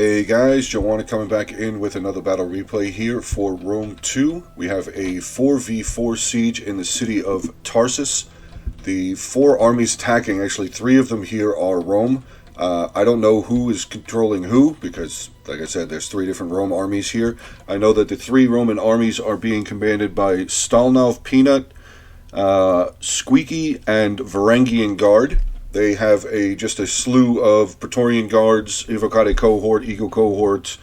Hey guys, Joanna coming back in with another battle replay here for Rome 2. We have a 4v4 siege in the city of Tarsus. The four armies attacking, actually three of them here are Rome. I don't know who is controlling who because, like I said, there's three different Rome armies here. I know that the three Roman armies are being commanded by Stalnov Peanut, Squeaky, and Varangian Guard. They have just a slew of Praetorian Guards, Evocati Cohort, Eagle Cohort,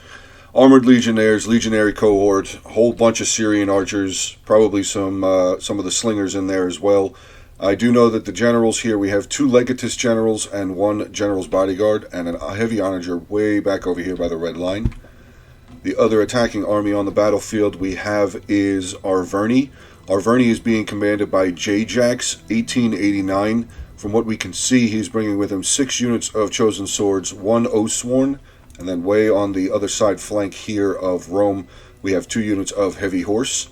Armored Legionnaires, Legionary Cohort, a whole bunch of Syrian Archers, probably some of the Slingers in there as well. I do know that the generals here, we have two Legatus generals and one General's Bodyguard, and a heavy onager way back over here by the red line. The other attacking army on the battlefield we have is Arverni. Arverni is being commanded by J-Jax, 1889. From what we can see, he's bringing with him 6 units of Chosen Swords, 1 Oathsworn, and then way on the other side flank here of Rome, we have 2 units of Heavy Horse.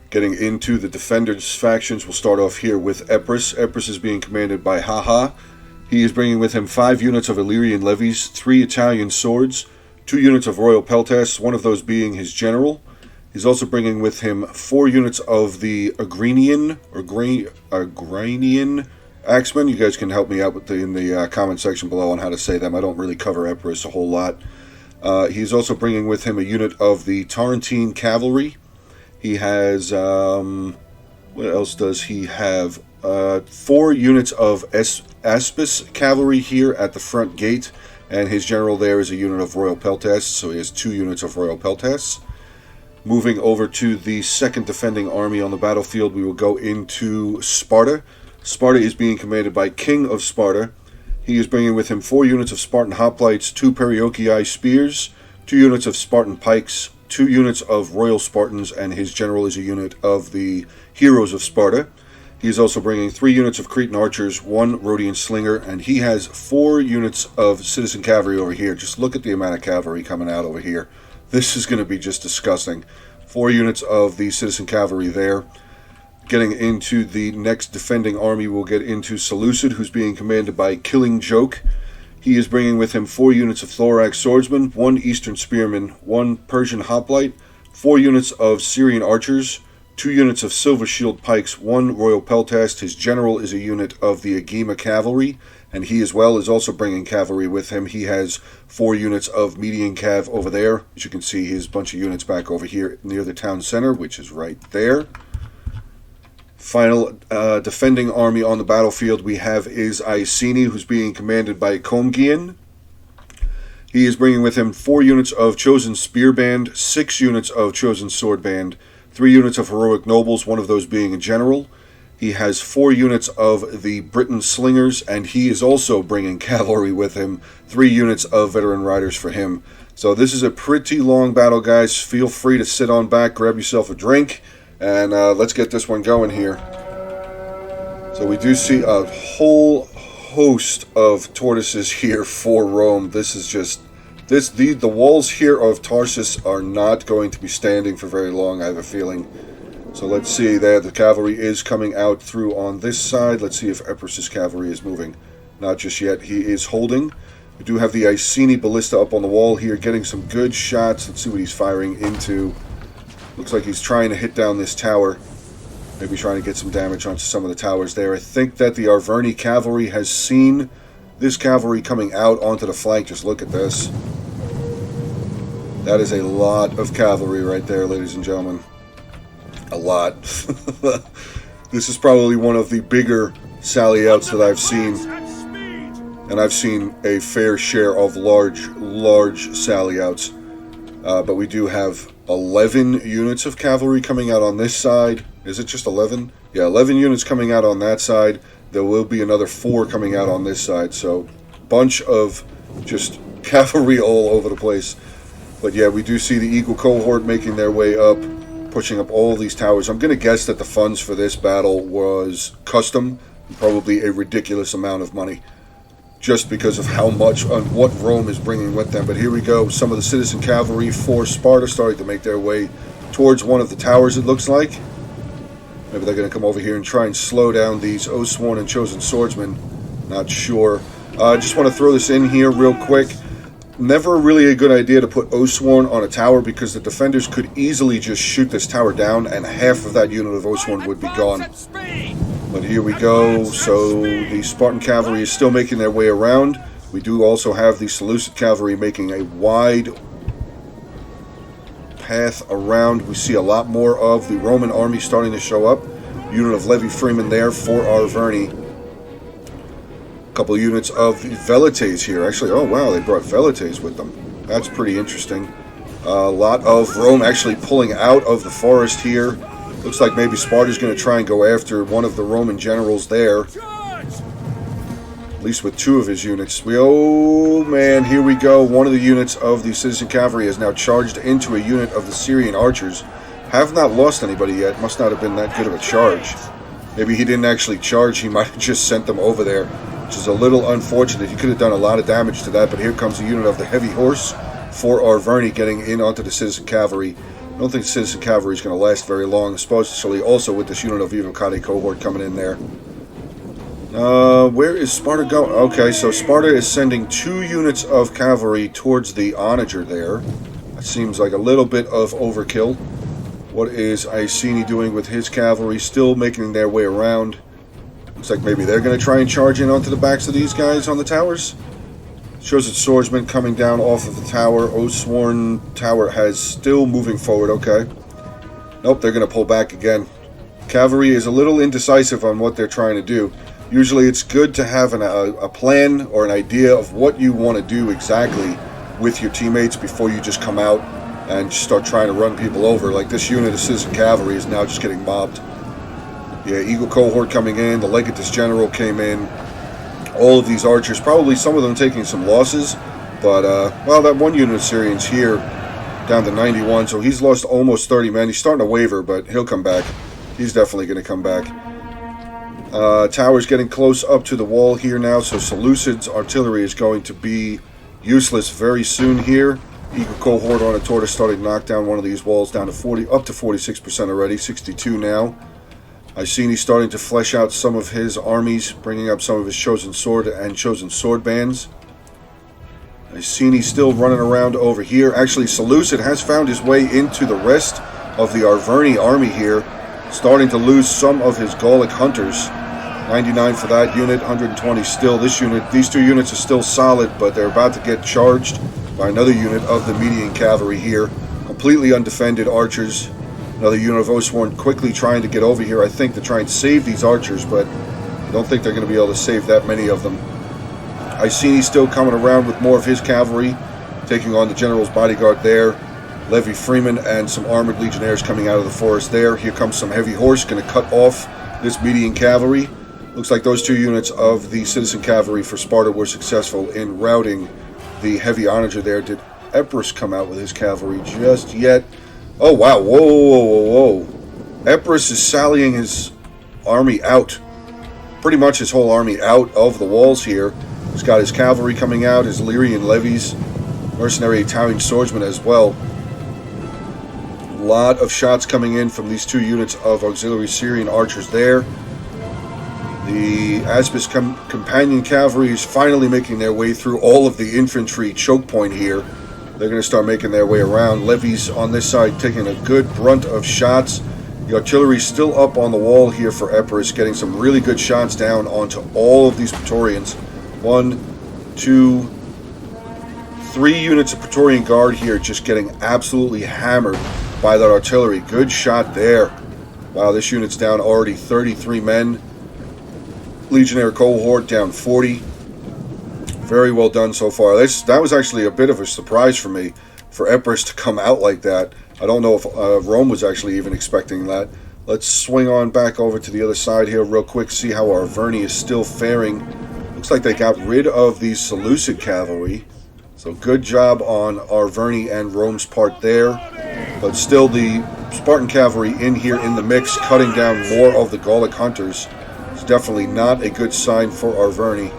Getting into the Defenders factions, we'll start off here with Epirus. Epirus is being commanded by Haha. He is bringing with him 5 units of Illyrian Levies, 3 Italian Swords, 2 units of Royal Peltasts, one of those being his general. He's also bringing with him 4 units of the Agranian Axemen. You guys can help me out in the comment section below on how to say them. I don't really cover Epirus a whole lot. He's also bringing with him a unit of the Tarentine Cavalry. He has, what else does he have? 4 units of Aspis Cavalry here at the front gate, and his general there is a unit of Royal Peltasts, so he has 2 units of Royal Peltasts. Moving over to the second defending army on the battlefield, we will go into Sparta. Sparta is being commanded by King of Sparta. He is bringing with him 4 units of Spartan Hoplites, 2 Perioeci Spears, 2 units of Spartan Pikes, 2 units of Royal Spartans, and his general is a unit of the Heroes of Sparta. He is also bringing 3 units of Cretan Archers, 1 Rhodian Slinger, and he has 4 units of Citizen Cavalry over here. Just look at the amount of cavalry coming out over here. This is going to be just disgusting. 4 units of the Citizen Cavalry there. Getting into the next defending army, we'll get into Seleucid, who's being commanded by Killing Joke. He is bringing with him 4 units of Thorax Swordsmen, 1 Eastern Spearman, 1 Persian Hoplite, 4 units of Syrian Archers, 2 units of Silver Shield Pikes, 1 Royal Peltast. His general is a unit of the Agema Cavalry, and he as well is also bringing cavalry with him. He has 4 units of Median Cav over there. As you can see, his bunch of units back over here near the town center, which is right there. Final defending army on the battlefield we have is Iceni, who's being commanded by Comgian. He is bringing with him 4 units of Chosen Spear Band, 6 units of Chosen Sword Band, 3 units of Heroic Nobles, one of those being a general. He has 4 units of the Britain Slingers, and he is also bringing cavalry with him, 3 units of Veteran Riders for him. So this is a pretty long battle, guys. Feel free to sit on back, grab yourself a drink, and let's get this one going here. So we do see a whole host of tortoises here for Rome. This is just the walls here of Tarsus are not going to be standing for very long, I have a feeling. So let's see there. The cavalry is coming out through on this side. Let's see if Epirus' cavalry is moving. Not just yet. He is holding. We do have the Iceni Ballista up on the wall here, getting some good shots. Let's see what he's firing into. Looks like he's trying to hit down this tower. Maybe trying to get some damage onto some of the towers there. I think that the Arverni cavalry has seen this cavalry coming out onto the flank. Just look at this. That is a lot of cavalry right there, ladies and gentlemen. A lot. This is probably one of the bigger sally outs that I've seen. And I've seen a fair share of large sally outs. But we do have 11 units of cavalry coming out on this side. Is it just 11? Yeah, 11 units coming out on that side. There will be another 4 coming out on this side. So, bunch of just cavalry all over the place. But yeah, we do see the Eagle Cohort making their way up, pushing up all these towers. I'm going to guess that the funds for this battle was custom, probably a ridiculous amount of money, just because of how much on what Rome is bringing with them. But here we go. Some of the Citizen Cavalry for Sparta starting to make their way towards one of the towers, it looks like. Maybe they're going to come over here and try and slow down these Oathsworn and Chosen Swordsmen. Not sure. I just want to throw this in here real quick. Never really a good idea to put Oathsworn on a tower because the defenders could easily just shoot this tower down and half of that unit of Oathsworn would be gone. But here we go. So the Spartan Cavalry is still making their way around. We do also have the Seleucid Cavalry making a wide path around. We see a lot more of the Roman army starting to show up. Unit of Levi Freeman there for Arverni. Couple units of Velites here. Actually, oh wow, they brought Velites with them. That's pretty interesting. A lot of Rome actually pulling out of the forest here. Looks like maybe Sparta's going to try and go after one of the Roman generals there. At least with two of his units. Oh man, here we go. One of the units of the Citizen Cavalry has now charged into a unit of the Syrian archers. Have not lost anybody yet. Must not have been that good of a charge. Maybe he didn't actually charge. He might have just sent them over there, which is a little unfortunate. He could have done a lot of damage to that, but here comes the unit of the heavy horse for Arverni getting in onto the Citizen Cavalry. I don't think the Citizen Cavalry is going to last very long, especially also with this unit of Evocati cohort coming in there. Where is Sparta going? Okay, so Sparta is sending 2 units of cavalry towards the onager there. That seems like a little bit of overkill. What is Iceni doing with his cavalry? Still making their way around. Looks like maybe they're going to try and charge in onto the backs of these guys on the towers. Shows its swordsman coming down off of the tower. Oathsworn tower has still moving forward. Okay. Nope, they're going to pull back again. Cavalry is a little indecisive on what they're trying to do. Usually it's good to have a plan or an idea of what you want to do exactly with your teammates before you just come out and start trying to run people over. Like this unit of Citizen Cavalry is now just getting mobbed. Yeah, Eagle cohort coming in. The Legatus General came in. All of these archers, probably some of them taking some losses. But, well, that one unit of Syrians here down to 91. So he's lost almost 30 men. He's starting to waver, but he'll come back. He's definitely going to come back. Tower's getting close up to the wall here now. So Seleucid's artillery is going to be useless very soon here. Eagle cohort on a tortoise starting to knock down one of these walls down to 40, up to 46% already. 62 now. Iceni starting to flesh out some of his armies, bringing up some of his chosen sword and chosen sword bands. Iceni still running around over here. Actually, Seleucid has found his way into the rest of the Arverni army here, starting to lose some of his Gallic hunters. 99 for that unit, 120 still. This unit, these 2 units are still solid, but they're about to get charged by another unit of the Median cavalry here. Completely undefended archers. Another unit of Oathsworn quickly trying to get over here, I think, to try and save these archers, but I don't think they're going to be able to save that many of them. Iceni still coming around with more of his cavalry, taking on the general's bodyguard there. Levi Freeman and some armored legionnaires coming out of the forest there. Here comes some heavy horse, going to cut off this Median cavalry. Looks like those 2 units of the Citizen Cavalry for Sparta were successful in routing the heavy onager there. Did Epirus come out with his cavalry just yet? Oh, wow. Whoa, whoa, whoa, whoa. Epirus is sallying his army out. Pretty much his whole army out of the walls here. He's got his cavalry coming out, his Lyrian levies, mercenary Italian swordsmen as well. A lot of shots coming in from these 2 units of auxiliary Syrian archers there. The Aspis companion cavalry is finally making their way through all of the infantry choke point here. They're going to start making their way around. Levies on this side taking a good brunt of shots. The artillery still up on the wall here for Epirus, getting some really good shots down onto all of these Praetorians. 1, 2, 3 units of Praetorian Guard here just getting absolutely hammered by that artillery. Good shot there. Wow, this unit's down already 33 men. Legionnaire cohort down 40. Very well done so far. That was actually a bit of a surprise for me, for Epirus to come out like that. I don't know if Rome was actually even expecting that. Let's swing on back over to the other side here real quick, see how Arverni is still faring. Looks like they got rid of the Seleucid cavalry. So good job on Arverni and Rome's part there. But still the Spartan cavalry in here in the mix, cutting down more of the Gallic hunters. It's definitely not a good sign for Arverni.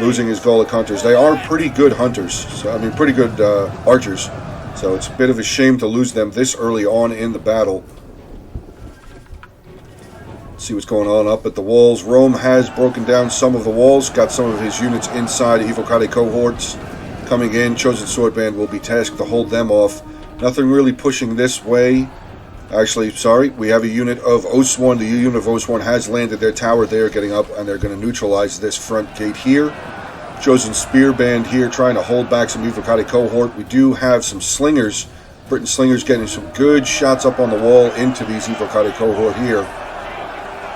Losing his Gallic hunters. They are pretty good hunters. So, I mean, pretty good archers. So it's a bit of a shame to lose them this early on in the battle. See what's going on up at the walls. Rome has broken down some of the walls. Got some of his units inside Evocati cohorts. coming in. Chosen Swordband will be tasked to hold them off. Nothing really pushing this way. Actually, sorry, we have a unit of Osworn. The unit of Osworn has landed their tower there, getting up, and they're going to neutralize this front gate here. Chosen Spearband here, trying to hold back some Evocati cohort. We do have some slingers. Britain slingers getting some good shots up on the wall into these Evocati cohort here.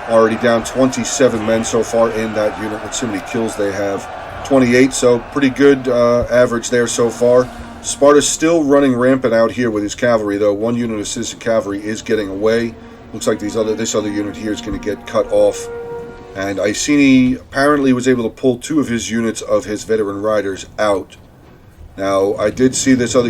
Already down 27 men so far in that unit. Let's see how many kills they have. 28, so pretty good average there so far. Sparta's still running rampant out here with his cavalry, though. One unit of citizen cavalry is getting away. Looks like this other unit here is going to get cut off. And Iceni apparently was able to pull 2 of his units of his veteran riders out. Now, I did see this other,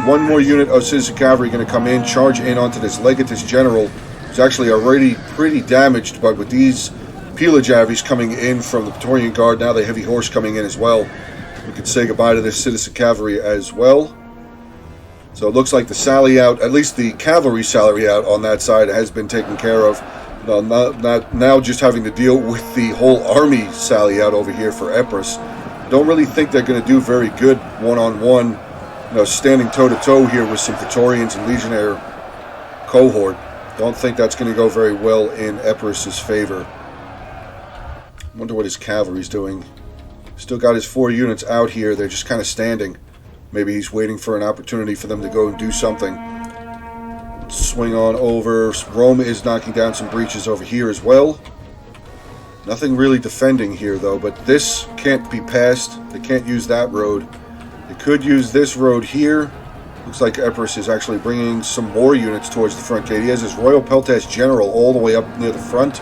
one more unit of citizen cavalry going to come in, charge in onto this Legatus General, who's actually already pretty damaged, but with these Pilajavis coming in from the Praetorian Guard, now the heavy horse coming in as well. We could say goodbye to this citizen cavalry as well. So it looks like the sally out, at least the cavalry sally out on that side, has been taken care of. Now just having to deal with the whole army sally out over here for Epirus. Don't really think they're going to do very good one-on-one, standing toe-to-toe here with some Praetorians and Legionnaire cohort. Don't think that's going to go very well in Epirus' favor. Wonder what his cavalry's doing. Still got his 4 units out here. They're just kind of standing. Maybe he's waiting for an opportunity for them to go and do something. Swing on over. Rome is knocking down some breaches over here as well. Nothing really defending here, though, but this can't be passed. They can't use that road. They could use this road here. Looks like Epirus is actually bringing some more units towards the front gate. He has his Royal Peltash General all the way up near the front.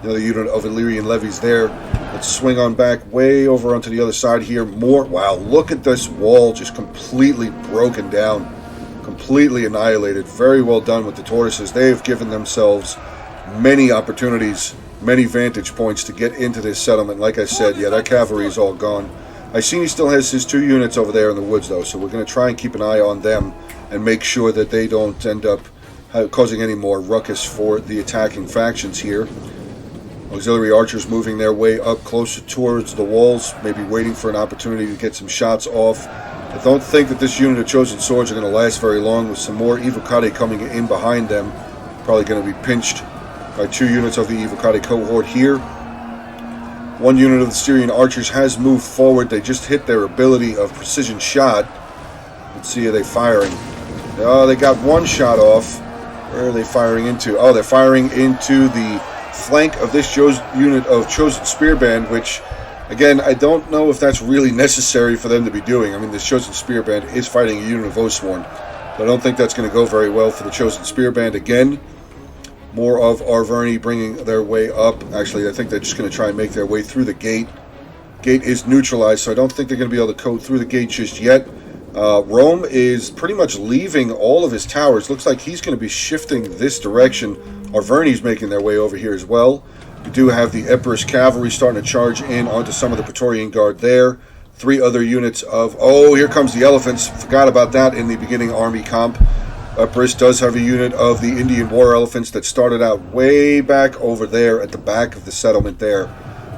Another unit of Illyrian levies there. Let's swing on back way over onto the other side here. More. Wow, look at this wall just completely broken down. Completely annihilated. Very well done with the tortoises. They've given themselves many opportunities, many vantage points to get into this settlement. Like I said, yeah, that cavalry is all gone. Iceni still has his 2 units over there in the woods, though, so we're going to try and keep an eye on them and make sure that they don't end up causing any more ruckus for the attacking factions here. Auxiliary archers moving their way up closer towards the walls, maybe waiting for an opportunity to get some shots off. I don't think that this unit of chosen swords are going to last very long, with some more Evocati coming in behind them. Probably going to be pinched by 2 units of the Evocati cohort here. 1 unit of the Syrian archers has moved forward. They just hit their ability of precision shot. Let's see, are they firing? Oh, they got 1 shot off. Where are they firing into? Oh, they're firing into the flank of this unit of chosen spearband, which, again, I don't know if that's really necessary for them to be doing. I mean, this chosen spearband is fighting a unit of Osworn, but I don't think that's going to go very well for the chosen spearband again. More of Arverni bringing their way up. Actually, I think they're just going to try and make their way through the gate. Gate is neutralized, so I don't think they're going to be able to code through the gate just yet. Rome is pretty much leaving all of his towers. Looks like he's going to be shifting this direction. Arverni's making their way over here as well. We do have the Epirus cavalry starting to charge in onto some of the Praetorian Guard there. 3 other units of... Oh, here comes the elephants. Forgot about that in the beginning army comp. Epirus does have a unit of the Indian war elephants that started out way back over there at the back of the settlement there.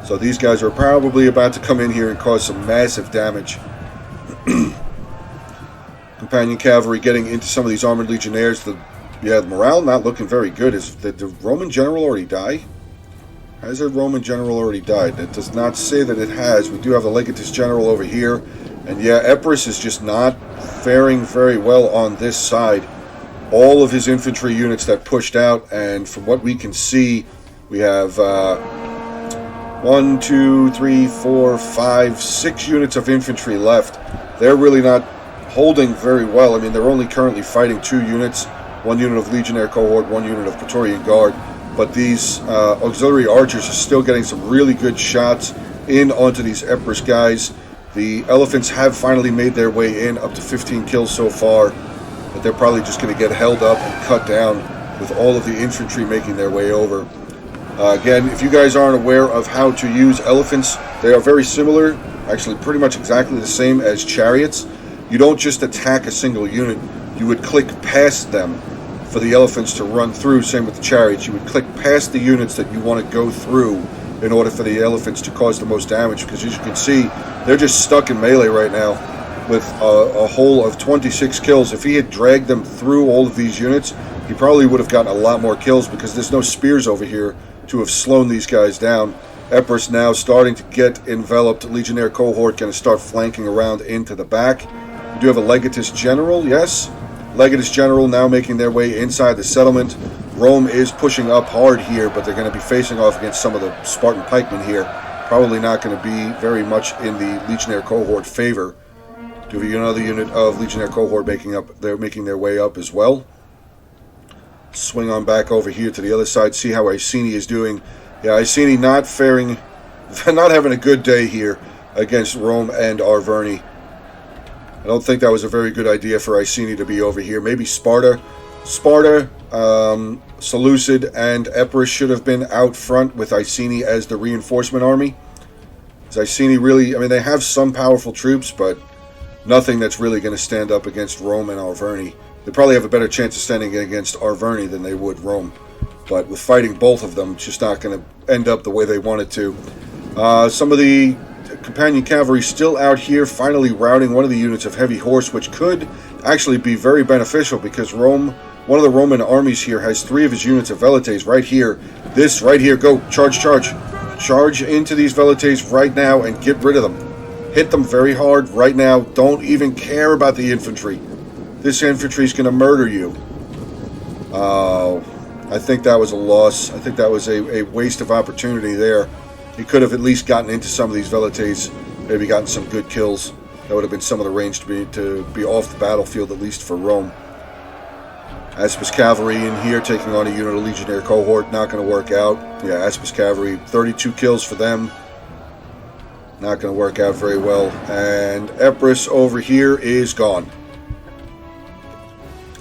So these guys are probably about to come in here and cause some massive damage. Companion cavalry getting into some of these armored legionnaires. The morale not looking very good. Is the Roman general already die? Has a Roman general already died? It does not say that it has. We do have the Legatus general over here. And yeah, Epirus is just not faring very well on this side. All of his infantry units that pushed out, and from what we can see, we have 1, 2, 3, 4, 5, 6 units of infantry left. They're really not holding very well. I mean, they're only currently fighting 2 units, 1 unit of Legionnaire cohort, 1 unit of Praetorian Guard. But these auxiliary archers are still getting some really good shots in onto these Epirus guys. The elephants have finally made their way in, up to 15 kills so far. But they're probably just going to get held up and cut down with all of the infantry making their way over. Again, if you guys aren't aware of how to use elephants, they are very similar, actually pretty much exactly the same as chariots. You don't just attack a single unit, you would click past them for the elephants to run through. Same with the chariots, you would click past the units that you want to go through in order for the elephants to cause the most damage, because as you can see, they're just stuck in melee right now. with a whole of 26 kills. If he had dragged them through all of these units, he probably would have gotten a lot more kills because there's no spears over here to have slowed these guys down. Epirus now starting to get enveloped. Legionnaire cohort going to start flanking around into the back. We do have a Legatus General, yes. Legatus General now making their way inside the settlement. Rome is pushing up hard here, but they're going to be facing off against some of the Spartan pikemen here. Probably not going to be very much in the Legionnaire cohort favor. Do we have another unit of Legionnaire cohort making their way up as well. Swing on back over here to the other side, see how Iceni is doing. Yeah, Iceni not having a good day here against Rome and Arverni. I don't think that was a very good idea for Iceni to be over here. Maybe Sparta, Seleucid, and Epirus should have been out front with Iceni as the reinforcement army. Is Iceni really, I mean, they have some powerful troops, but nothing that's really going to stand up against Rome and Arverni. They probably have a better chance of standing against Arverni than they would Rome. But with fighting both of them, it's just not going to end up the way they wanted to. Some of the companion cavalry still out here, finally routing one of the units of heavy horse, which could actually be very beneficial because Rome, one of the Roman armies here, has 3 of his units of velites right here. This right here, go, charge. Charge into these velites right now and get rid of them. Hit them very hard right now. Don't even care about the infantry. This infantry is going to murder you. I think that was a loss. I think that was a waste of opportunity there. He could have at least gotten into some of these velites, maybe gotten some good kills. That would have been some of the range to be off the battlefield, at least for Rome. Aspis Cavalry in here, taking on a unit of Legionnaire cohort. Not going to work out. Yeah, Aspis Cavalry, 32 kills for them. Not going to work out very well. And Epirus over here is gone.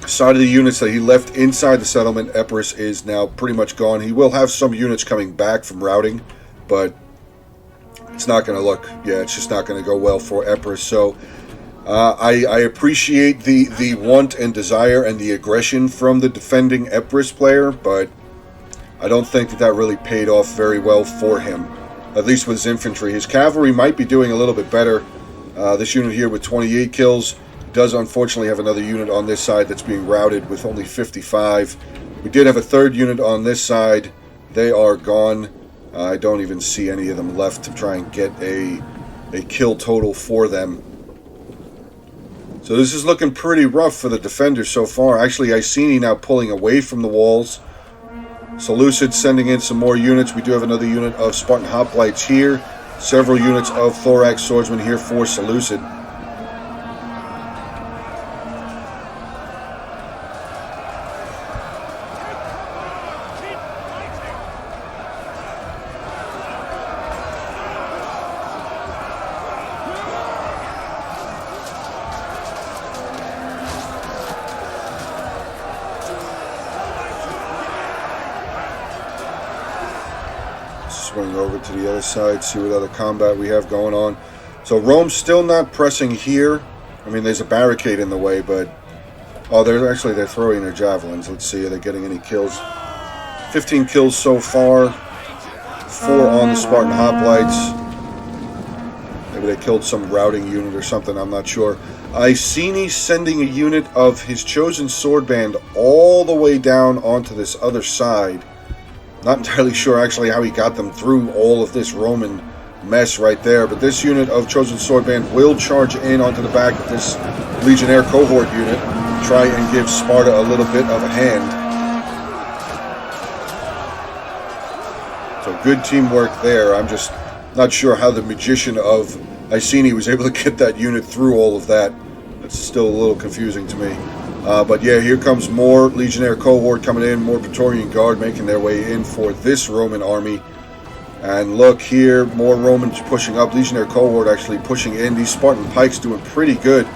Side of the units that he left inside the settlement, Epirus is now pretty much gone. He will have some units coming back from routing, but it's not going to look, it's just not going to go well for Epirus. So I appreciate the want and desire and the aggression from the defending Epirus player, but I don't think that really paid off very well for him, at least with his infantry. His cavalry might be doing a little bit better. This unit here with 28 kills does unfortunately have another unit on this side that's being routed with only 55. We did have a third unit on this side. They are gone. I don't even see any of them left to try and get a kill total for them. So this is looking pretty rough for the defenders so far. Actually, Iceni now pulling away from the walls. Seleucid sending in some more units. We do have another unit of Spartan hoplites here. Several units of thorax swordsmen here for Seleucid. Swing over to the other side, see what other combat we have going on. So Rome's still not pressing here. I mean, there's a barricade in the way, but they're throwing their javelins. Let's see, are they getting any kills? 15 kills so far. 4 on the Spartan hoplites. Maybe they killed some routing unit or something, I'm not sure. Iceni sending a unit of his chosen sword band all the way down onto this other side. Not entirely sure actually how he got them through all of this Roman mess right there, but this unit of chosen swordband will charge in onto the back of this Legionnaire cohort unit, try and give Sparta a little bit of a hand. So good teamwork there. I'm just not sure how the magician of Iceni was able to get that unit through all of that. That's still a little confusing to me. But yeah, here comes more Legionnaire cohort coming in, more Praetorian Guard making their way in for this Roman army. And look here, more Romans pushing up. Legionnaire cohort actually pushing in. These Spartan pikes doing pretty good.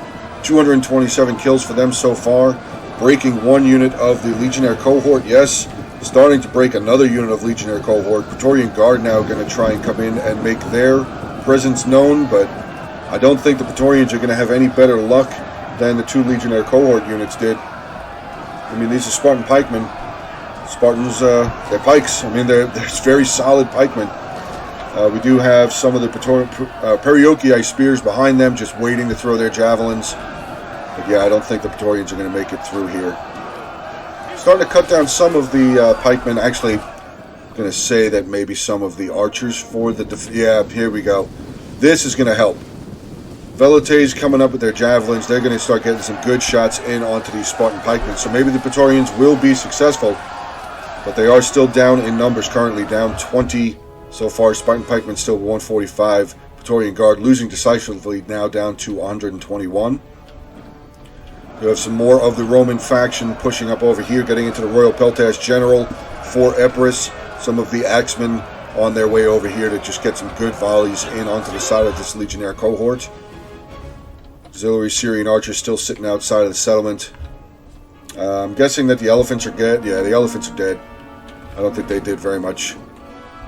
227 kills for them so far. Breaking one unit of the Legionnaire cohort, yes. Starting to break another unit of Legionnaire cohort. Praetorian Guard now going to try and come in and make their presence known, but I don't think the Praetorians are going to have any better luck than the 2 Legionnaire cohort units did. I mean, these are Spartan pikemen. Spartans, they're pikes. I mean, they're very solid pikemen. We do have some of the Periokii spears behind them, just waiting to throw their javelins. But yeah, I don't think the Praetorians are going to make it through here. Starting to cut down some of the pikemen. Actually, going to say that maybe some of the archers for the... yeah, here we go. This is going to help. Velotes coming up with their javelins. They're going to start getting some good shots in onto these Spartan pikemen. So maybe the Praetorians will be successful. But they are still down in numbers currently. Down 20 so far. Spartan pikemen still 145. Praetorian Guard losing decisively now down to 121. We have some more of the Roman faction pushing up over here, getting into the Royal Peltash General for Epirus. Some of the axemen on their way over here to just get some good volleys in onto the side of this Legionnaire cohort. Auxiliary Syrian archers still sitting outside of the settlement. I'm guessing that the elephants are dead. Yeah, the elephants are dead. I don't think they did very much.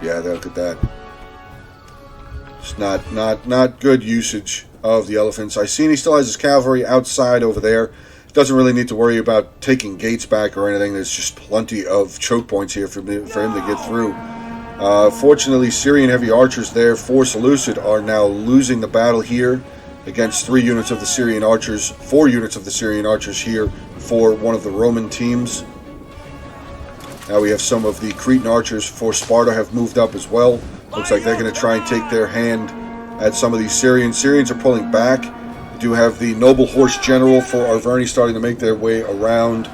Yeah, look at that. It's not good usage of the elephants. Iceni still has his cavalry outside over there. Doesn't really need to worry about taking gates back or anything. There's just plenty of choke points here for him to get through. Fortunately, Syrian heavy archers there for Seleucid are now losing the battle here against 3 units of the Syrian archers, 4 units of the Syrian archers here for one of the Roman teams. Now we have some of the Cretan archers for Sparta have moved up as well. Looks like they're going to try and take their hand at some of these Syrians. Syrians are pulling back. We do have the Noble Horse General for Arverni starting to make their way around.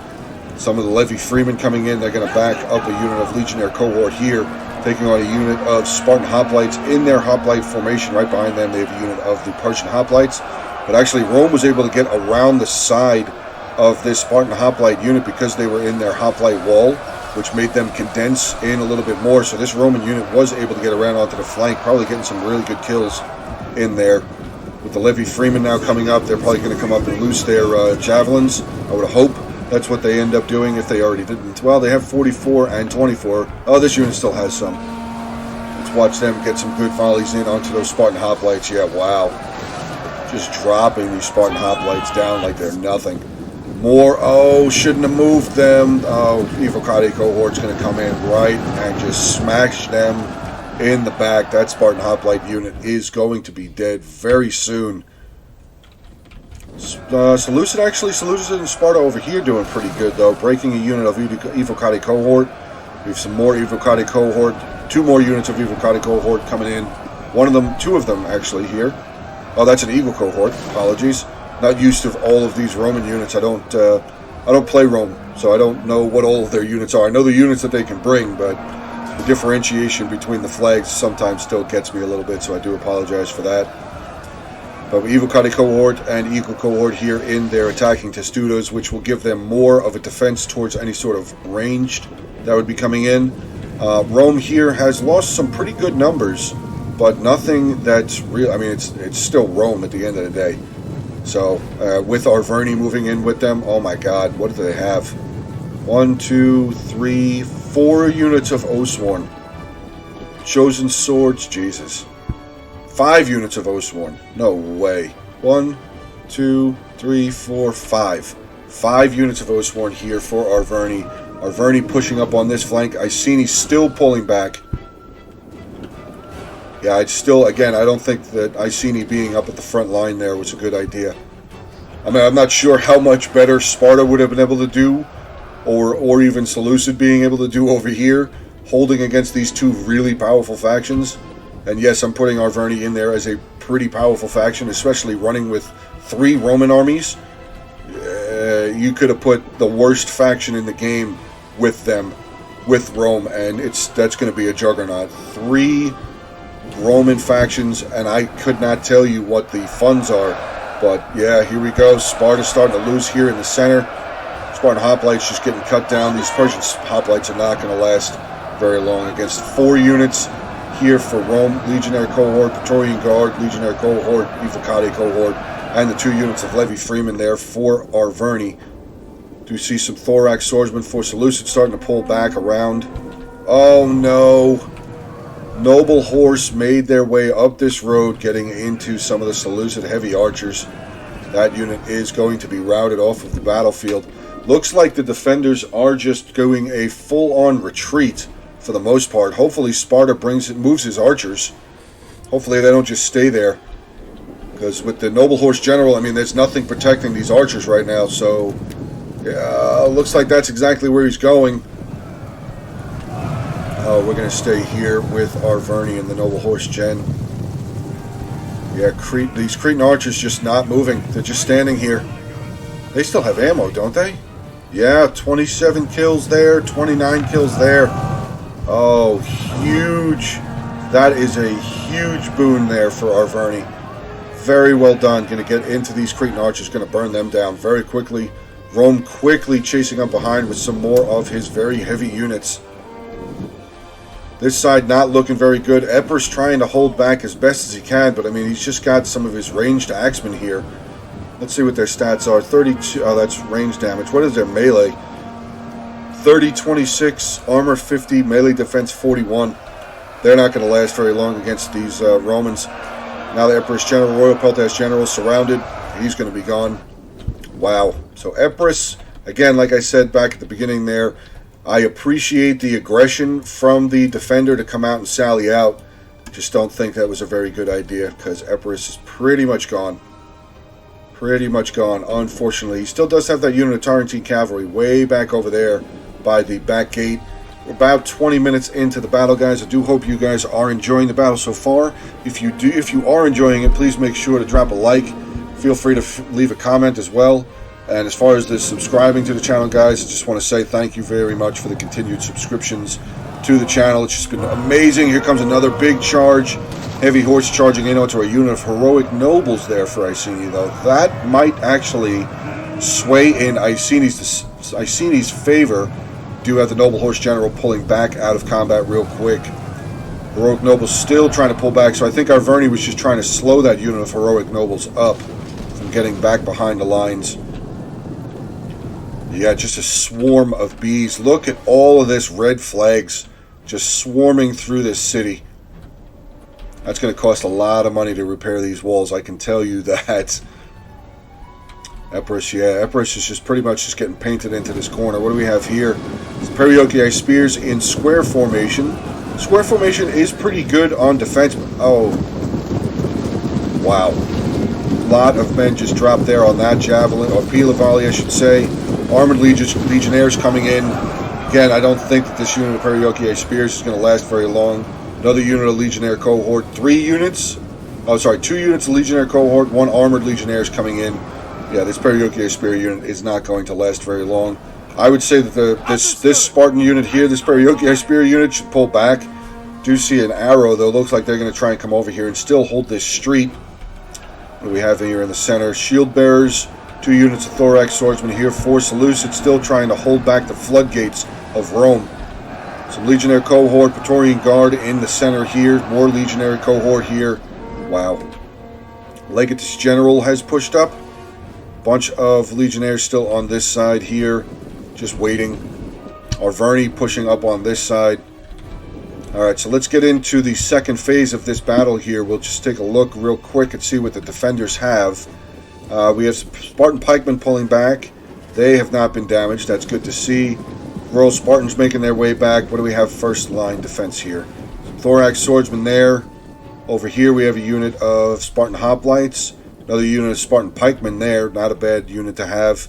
Some of the Levy Freemen coming in. They're going to back up a unit of Legionnaire cohort here, taking on a unit of Spartan Hoplites in their Hoplite formation. Right behind them, they have a unit of the Persian Hoplites. But actually, Rome was able to get around the side of this Spartan Hoplite unit because they were in their Hoplite wall, which made them condense in a little bit more. So this Roman unit was able to get around onto the flank, probably getting some really good kills in there. With the Levy Freemen now coming up, they're probably going to come up and loose their javelins. I would hope that's what they end up doing if they already didn't. Well, they have 44 and 24. Oh, this unit still has some. Let's watch them get some good volleys in onto those Spartan Hoplites. Yeah, wow. Just dropping these Spartan Hoplites down like they're nothing. More, oh, shouldn't have moved them. Oh, Evocati cohort's going to come in right and just smash them in the back. That Spartan Hoplite unit is going to be dead very soon. Seleucid and Sparta over here doing pretty good, though. Breaking a unit of Evocati cohort. We have some more Evocati cohort. 2 more units of Evocati cohort coming in. 2 of them actually here. Oh, that's an Eagle cohort. Apologies. Not used to all of these Roman units. I don't play Rome, so I don't know what all of their units are. I know the units that they can bring, but the differentiation between the flags sometimes still gets me a little bit, so I do apologize for that. But with Evocati cohort and Eagle cohort here in their attacking testudos, which will give them more of a defense towards any sort of ranged that would be coming in. Rome here has lost some pretty good numbers, but nothing that's real. I mean, it's still Rome at the end of the day. So, with Arverni moving in with them, oh my god, what do they have? 1, 2, 3, 4 units of Oathsworn. Chosen Swords, Jesus. 5 units of Oathsworn. No way. 1, 2, 3, 4, 5. 5 units of Oathsworn here for Arverni. Arverni pushing up on this flank. Iceni still pulling back. Yeah, I don't think that Iceni being up at the front line there was a good idea. I mean, I'm not sure how much better Sparta would have been able to do, or even Seleucid being able to do over here, holding against these 2 really powerful factions. And yes, I'm putting Arverni in there as a pretty powerful faction, especially running with 3 Roman armies. You could have put the worst faction in the game with them, with Rome, and that's going to be a juggernaut. 3 Roman factions, and I could not tell you what the funds are, but yeah, here we go. Sparta's starting to lose here in the center. Spartan Hoplites just getting cut down. These Persian Hoplites are not going to last very long against 4 units here for Rome. Legionnaire cohort, Praetorian Guard, Legionnaire cohort, Evocati cohort, and the 2 units of Levy Freemen there for Arverni. Do see some Thorax swordsmen for Seleucid starting to pull back around. Oh no. Noble Horse made their way up this road, getting into some of the Seleucid heavy archers. That unit is going to be routed off of the battlefield. Looks like the defenders are just going a full-on retreat for the most part. Hopefully Sparta moves his archers. Hopefully they don't just stay there. Because with the Noble Horse General, I mean, there's nothing protecting these archers right now. So, yeah, looks like that's exactly where he's going. We're going to stay here with Arverni and the Noble Horse Gen. Yeah, these Cretan archers just not moving. They're just standing here. They still have ammo, don't they? Yeah, 27 kills there, 29 kills there. Oh, huge. That is a huge boon there for Arverni. Very well done. Going to get into these Cretan archers. Going to burn them down very quickly. Rome quickly chasing up behind with some more of his very heavy units. This side not looking very good. Epirus trying to hold back as best as he can, but I mean, he's just got some of his ranged axemen here. Let's see what their stats are. 32, oh, that's range damage. What is their melee? 30, 26, armor 50, melee defense 41. They're not going to last very long against these Romans. Now the Epirus General, Royal Peltas General, surrounded. He's going to be gone. Wow. So Epirus, again, like I said back at the beginning there, I appreciate the aggression from the defender to come out and sally out. Just don't think that was a very good idea because Epirus is pretty much gone. Pretty much gone, unfortunately. He still does have that unit of Tarentine Cavalry way back over there by the back gate. We're about 20 minutes into the battle, guys. I do hope you guys are enjoying the battle so far. If you are enjoying it, please make sure to drop a like. Feel free to leave a comment as well. And as far as the subscribing to the channel, guys, I just want to say thank you very much for the continued subscriptions to the channel. It's just been amazing. Here comes another big charge. Heavy horse charging in onto a unit of heroic nobles there for Iceni, though. That might actually sway in Iceni's favor. Do have the Noble Horse General pulling back out of combat real quick. Heroic nobles still trying to pull back, so I think Arverni was just trying to slow that unit of heroic nobles up from getting back behind the lines. Yeah, just a swarm of bees. Look at all of this red flags just swarming through this city. That's going to cost a lot of money to repair these walls, I can tell you that. Epirus, yeah, Epirus is just pretty much just getting painted into this corner. What do we have here? It's Perioci Spears in square formation. Square formation is pretty good on defense. Oh, wow. A lot of men just dropped there on that javelin, or pila volley, I should say. Armored legionnaires coming in. Again, I don't think that this unit of Perioci Spears is going to last very long. Another unit of Legionnaire cohort. 2 units of Legionnaire cohort. 1 armored Legionnaire is coming in. Yeah, this Perioci Spear unit is not going to last very long. I would say that this Spartan unit here, this Perioci Spear unit, should pull back. Do see an arrow, though. Looks like they're going to try and come over here and still hold this street. What do we have here in the center? Shield bearers. 2 units of Thorax swordsmen here. 4 Seleucids still trying to hold back the floodgates of Rome. Some Legionnaire cohort, Praetorian Guard in the center here. More Legionnaire cohort here. Wow. Legatus General has pushed up. Bunch of Legionnaires still on this side here. Just waiting. Arverni pushing up on this side. Alright, so let's get into the second phase of this battle here. We'll just take a look real quick and see what the defenders have. We have some Spartan pikemen pulling back. They have not been damaged. That's good to see. Royal Spartans making their way back. What do we have first line defense here? Some Thorax swordsmen there. Over here we have a unit of Spartan hoplites. Another unit of Spartan pikemen there. Not a bad unit to have.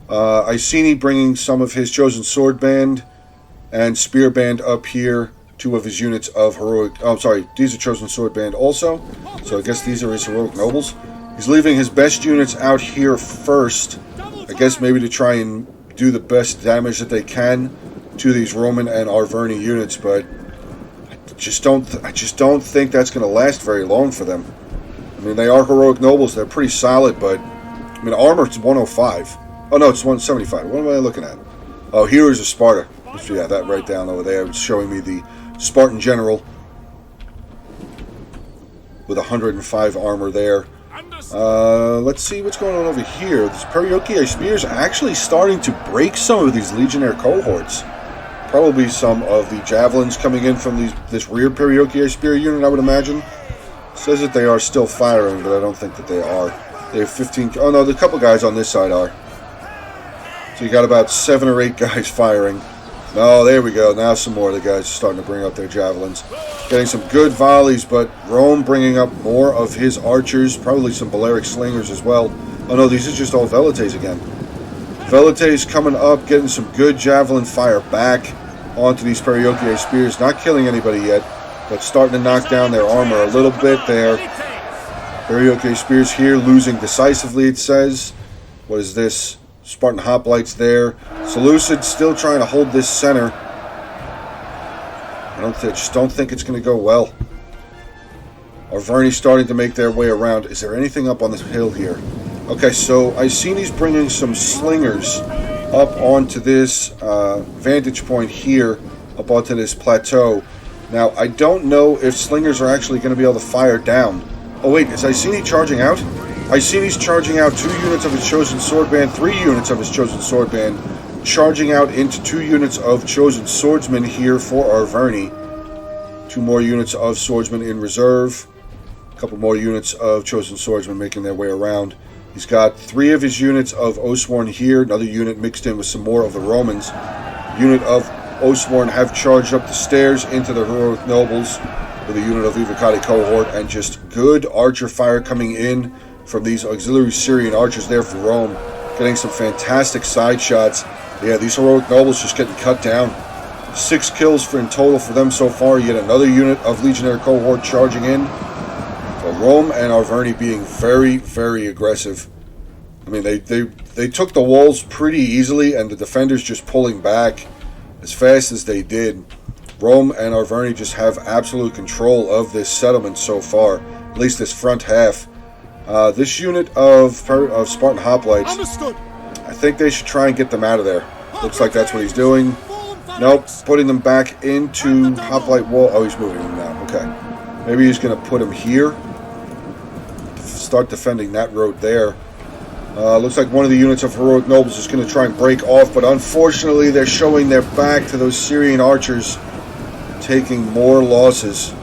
Iceni bringing some of his chosen sword band and spear band up here. 2 of his units of heroic... Oh, sorry. These are chosen sword band also. So I guess these are his heroic nobles. He's leaving his best units out here first. I guess maybe to try and do the best damage that they can to these Roman and Arverni units, but I just don't think that's going to last very long for them. I mean, they are heroic nobles. They're pretty solid, but I mean, armor is 105. Oh no, it's 175. What am I looking at? Oh, Heroes of Sparta. Yeah, that right down over there. It's showing me the Spartan general with 105 armor there. Let's see what's going on over here. This Perioci Spears actually starting to break some of these Legionnaire cohorts. Probably some of the javelins coming in from this rear Perioci Spear unit, I would imagine. It says that they are still firing, but I don't think that they are. They have 15... Oh no, the couple guys on this side are. So you got about 7 or 8 guys firing. No, there we go. Now some more of the guys are starting to bring up their javelins. Getting some good volleys, but Rome bringing up more of his archers. Probably some Balearic slingers as well. Oh no, these are just all Velites again. Velites coming up, getting some good javelin fire back onto these Periocean spears. Not killing anybody yet, but starting to knock down their armor a little bit there. Periocean spears here, losing decisively, it says. What is this? Spartan hoplites there. Seleucid still trying to hold this center. I just don't think it's going to go well. Arverni starting to make their way around. Is there anything up on this hill here? Okay, so I seen he's bringing some slingers up onto this vantage point here, up onto this plateau. Now, I don't know if slingers are actually going to be able to fire down. Oh wait, is I seen he charging out? I seen he's charging out 2 units of his chosen swordband, 3 units of his chosen swordband, charging out into 2 units of chosen swordsmen here for Arverni. 2 more units of swordsmen in reserve. A couple more units of chosen swordsmen making their way around. He's got 3 of his units of Oathsworn here. Another unit mixed in with some more of the Romans. Unit of Oathsworn have charged up the stairs into the heroic nobles with a unit of Evocati cohort, and just good archer fire coming in from these auxiliary Syrian archers there for Rome. Getting some fantastic side shots. Yeah, these heroic nobles just getting cut down. 6 kills in total for them so far. Yet another unit of legionnaire cohort charging in. So Rome and Arverni being very, very aggressive. I mean, they took the walls pretty easily, and the defenders just pulling back as fast as they did. Rome and Arverni just have absolute control of this settlement so far, at least this front half. This unit of Spartan hoplites, Understood. I think they should try and get them out of there. Looks like that's what he's doing. Nope, putting them back into hoplite wall. Oh, he's moving them now. Okay. Maybe he's going to put them here. Start defending that road there. Looks like one of the units of heroic nobles is going to try and break off, but unfortunately they're showing their back to those Syrian archers, taking more losses.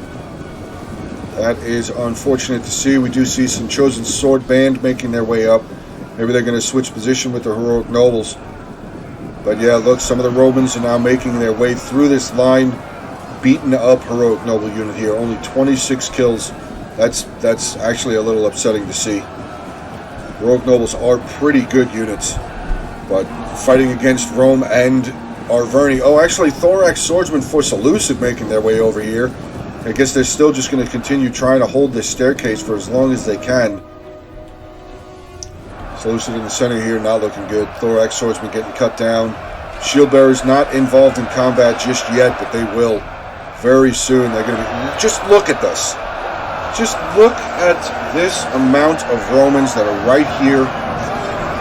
That is unfortunate to see. We do see some chosen sword band making their way up. Maybe they're going to switch position with the heroic nobles. But yeah, look, some of the Romans are now making their way through this line, beating up heroic noble unit here. Only 26 kills. That's actually a little upsetting to see. Heroic nobles are pretty good units, but fighting against Rome and Arverni. Oh, actually, Thorax swordsmen for Seleucid making their way over here. I guess they're still just going to continue trying to hold this staircase for as long as they can. Seleucid in the center here, not looking good. Thorax swordsman getting cut down. Shield bearers not involved in combat just yet, but they will very soon. They're going to be... Just look at this. Just look at this amount of Romans that are right here,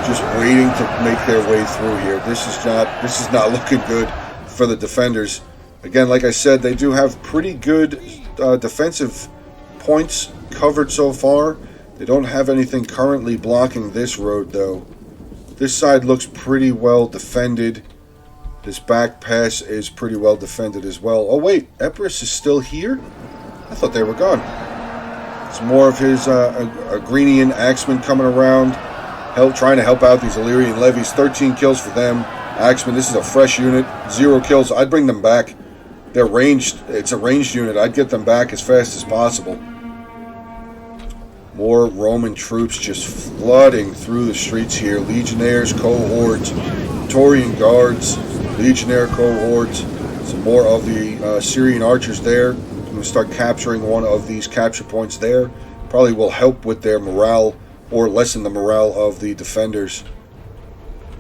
just waiting to make their way through here. This is not looking good for the defenders. Again, like I said, they do have pretty good defensive points covered so far. They don't have anything currently blocking this road, though. This side looks pretty well defended. This back pass is pretty well defended as well. Oh, wait. Epirus is still here? I thought they were gone. It's more of his Agrinian axemen coming around, trying to help out these Illyrian levies. 13 kills for them. Axemen, this is a fresh unit. 0 kills. I'd bring them back. They're ranged. It's a ranged unit. I'd get them back as fast as possible. More Roman troops just flooding through the streets here. Legionnaires, cohorts, Praetorian guards, Legionnaire cohorts. Some more of the Syrian archers there. I'm going to start capturing one of these capture points there. Probably will help with their morale or lessen the morale of the defenders.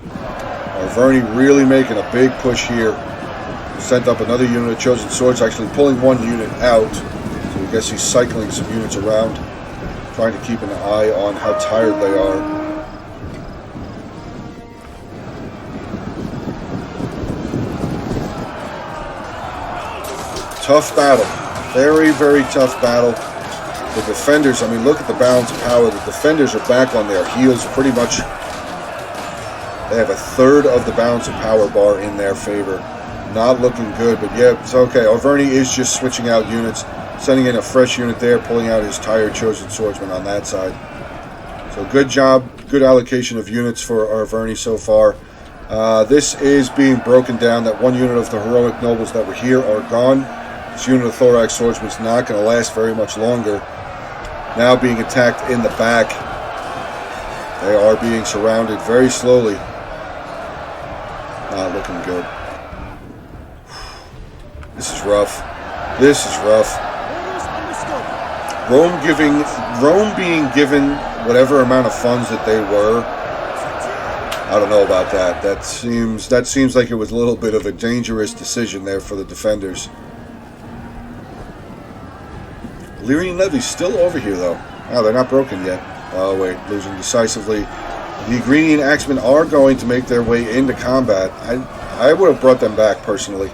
Arverni really making a big push here. Sent up another unit of chosen swords, actually pulling one unit out. So I guess he's cycling some units around, trying to keep an eye on how tired they are. Tough battle. Very, very tough battle. The defenders, I mean, look at the balance of power. The defenders are back on their heels pretty much. They have a third of the balance of power bar in their favor. Not looking good, but yeah, it's okay. Arverni is just switching out units, sending in a fresh unit there, pulling out his tired chosen swordsman on that side. So good job, good allocation of units for Arverni so far. This is being broken down. That one unit of the heroic nobles that were here are gone. This unit of thorax swordsmen is not going to last very much longer. Now being attacked in the back. They are being surrounded very slowly. Not looking good. This is rough. This is rough. Rome being given whatever amount of funds that they were. I don't know about that. That seems like it was a little bit of a dangerous decision there for the defenders. Illyrian levy's still over here though. Oh, they're not broken yet. Oh wait, losing decisively. The Grenian Axemen are going to make their way into combat. I would have brought them back personally.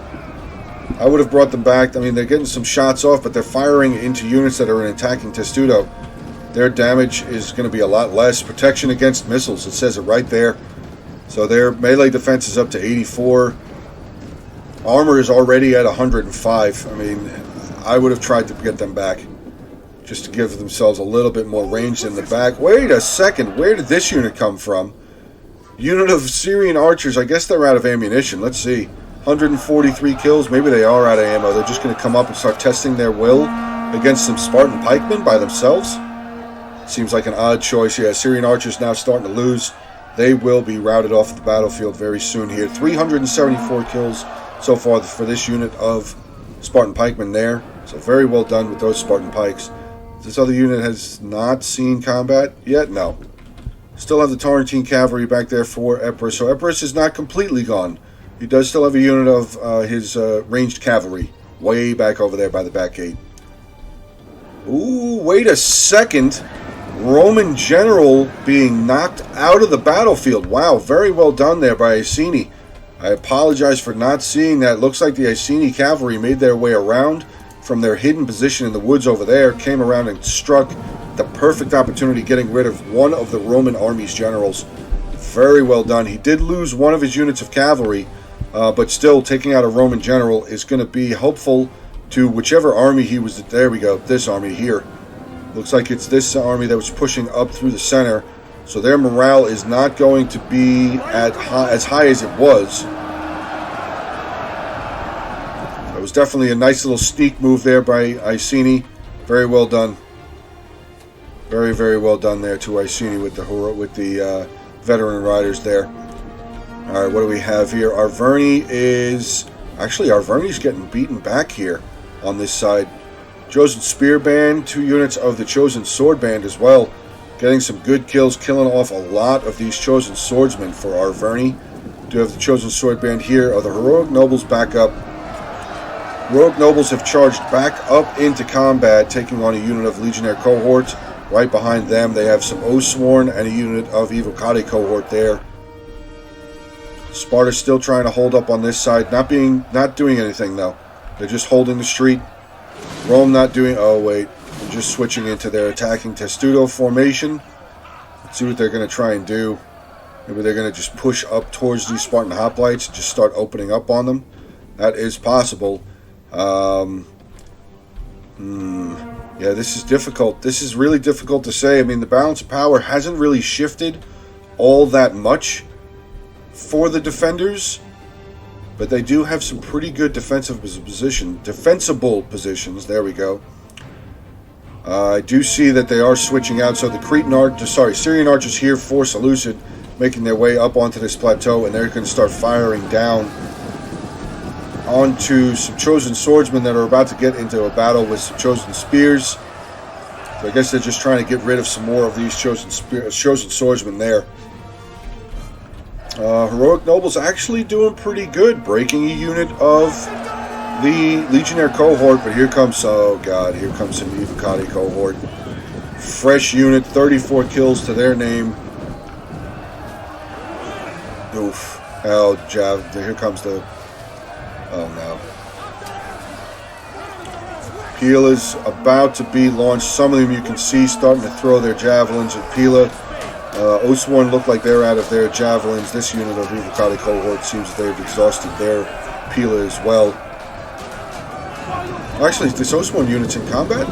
I would have brought them back. I mean, they're getting some shots off, but they're firing into units that are attacking Testudo. Their damage is going to be a lot less. Protection against missiles, it says it right there. So their melee defense is up to 84. Armor is already at 105. I mean, I would have tried to get them back, just to give themselves a little bit more range in the back. Wait a second, where did this unit come from? Unit of Syrian archers, I guess they're out of ammunition. Let's see. 143 kills, maybe they are out of ammo. They're just going to come up and start testing their will against some Spartan pikemen by themselves. Seems like an odd choice. Yeah, Syrian archers now starting to lose. They will be routed off the battlefield very soon here. 374 kills so far for this unit of Spartan pikemen there. So very well done with those Spartan pikes. This other unit has not seen combat yet? No. Still have the Tarantine cavalry back there for Epirus. So Epirus is not completely gone. He does still have a unit of his ranged cavalry way back over there by the back gate. Ooh, wait a second. Roman general being knocked out of the battlefield. Wow, very well done there by Iceni. I apologize for not seeing that. Looks like the Iceni cavalry made their way around from their hidden position in the woods over there, came around and struck the perfect opportunity, getting rid of one of the Roman army's generals. Very well done. He did lose one of his units of cavalry, but still taking out a Roman general is going to be helpful to whichever army he was. There we go, this army here. Looks like it's this army that was pushing up through the center. So their morale is not going to be as high as it was. It was definitely a nice little sneak move there by Iceni. Very well done. Very, very well done there to Iceni with the veteran riders there. All right, what do we have here? Arverni's getting beaten back here on this side. Chosen Spear Band, 2 units of the Chosen Sword Band as well. Getting some good kills, killing off a lot of these Chosen Swordsmen for Arverni. Do have the Chosen Sword Band here. Are the Heroic Nobles back up? Heroic Nobles have charged back up into combat, taking on a unit of Legionnaire cohorts. Right behind them, they have some Oathsworn and a unit of Evocati cohort there. Sparta's still trying to hold up on this side, not doing anything though. They're just holding the street. Rome not doing. Oh wait, they're just switching into their attacking Testudo formation. Let's see what they're going to try and do. Maybe they're going to just push up towards these Spartan hoplites and just start opening up on them. That is possible. Yeah, this is difficult. This is really difficult to say. I mean, the balance of power hasn't really shifted all that much for the defenders, but they do have some pretty good defensible positions. There we go. I do see that they are switching out. So the Syrian archers here for Seleucid, making their way up onto this plateau, and they're going to start firing down onto some Chosen Swordsmen that are about to get into a battle with some Chosen Spears. So I guess they're just trying to get rid of some more of these Chosen Swordsmen there. Heroic Nobles actually doing pretty good, breaking a unit of the Legionnaire cohort, but here comes some Evocati cohort. Fresh unit, 34 kills to their name. Oof. Oh, here comes the... Oh no. Pila is about to be launched. Some of them you can see starting to throw their javelins at Pila. Oathsworn look like they're out of their javelins. This unit of Evocati cohort seems they've exhausted their Pila as well. Actually, this Oathsworn unit's in combat?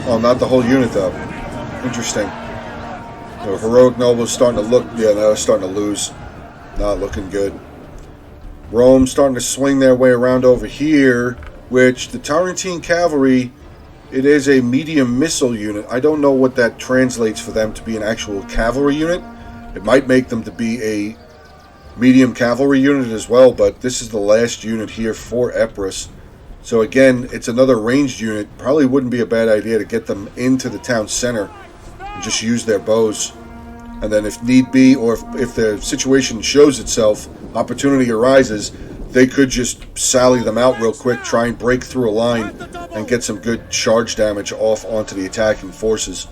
Oh, not the whole unit though. Interesting. The Heroic Nobles starting to look, yeah, they're starting to lose. Not looking good. Rome starting to swing their way around over here, which the Tarantine Cavalry, it is a medium missile unit. I don't know what that translates for them to be an actual cavalry unit. It might make them to be a medium cavalry unit as well, but this is the last unit here for Epirus. So again, it's another ranged unit. Probably wouldn't be a bad idea to get them into the town center and just use their bows. And then if need be, or if the situation shows itself, opportunity arises, they could just sally them out real quick, try and break through a line, and get some good charge damage off onto the attacking forces.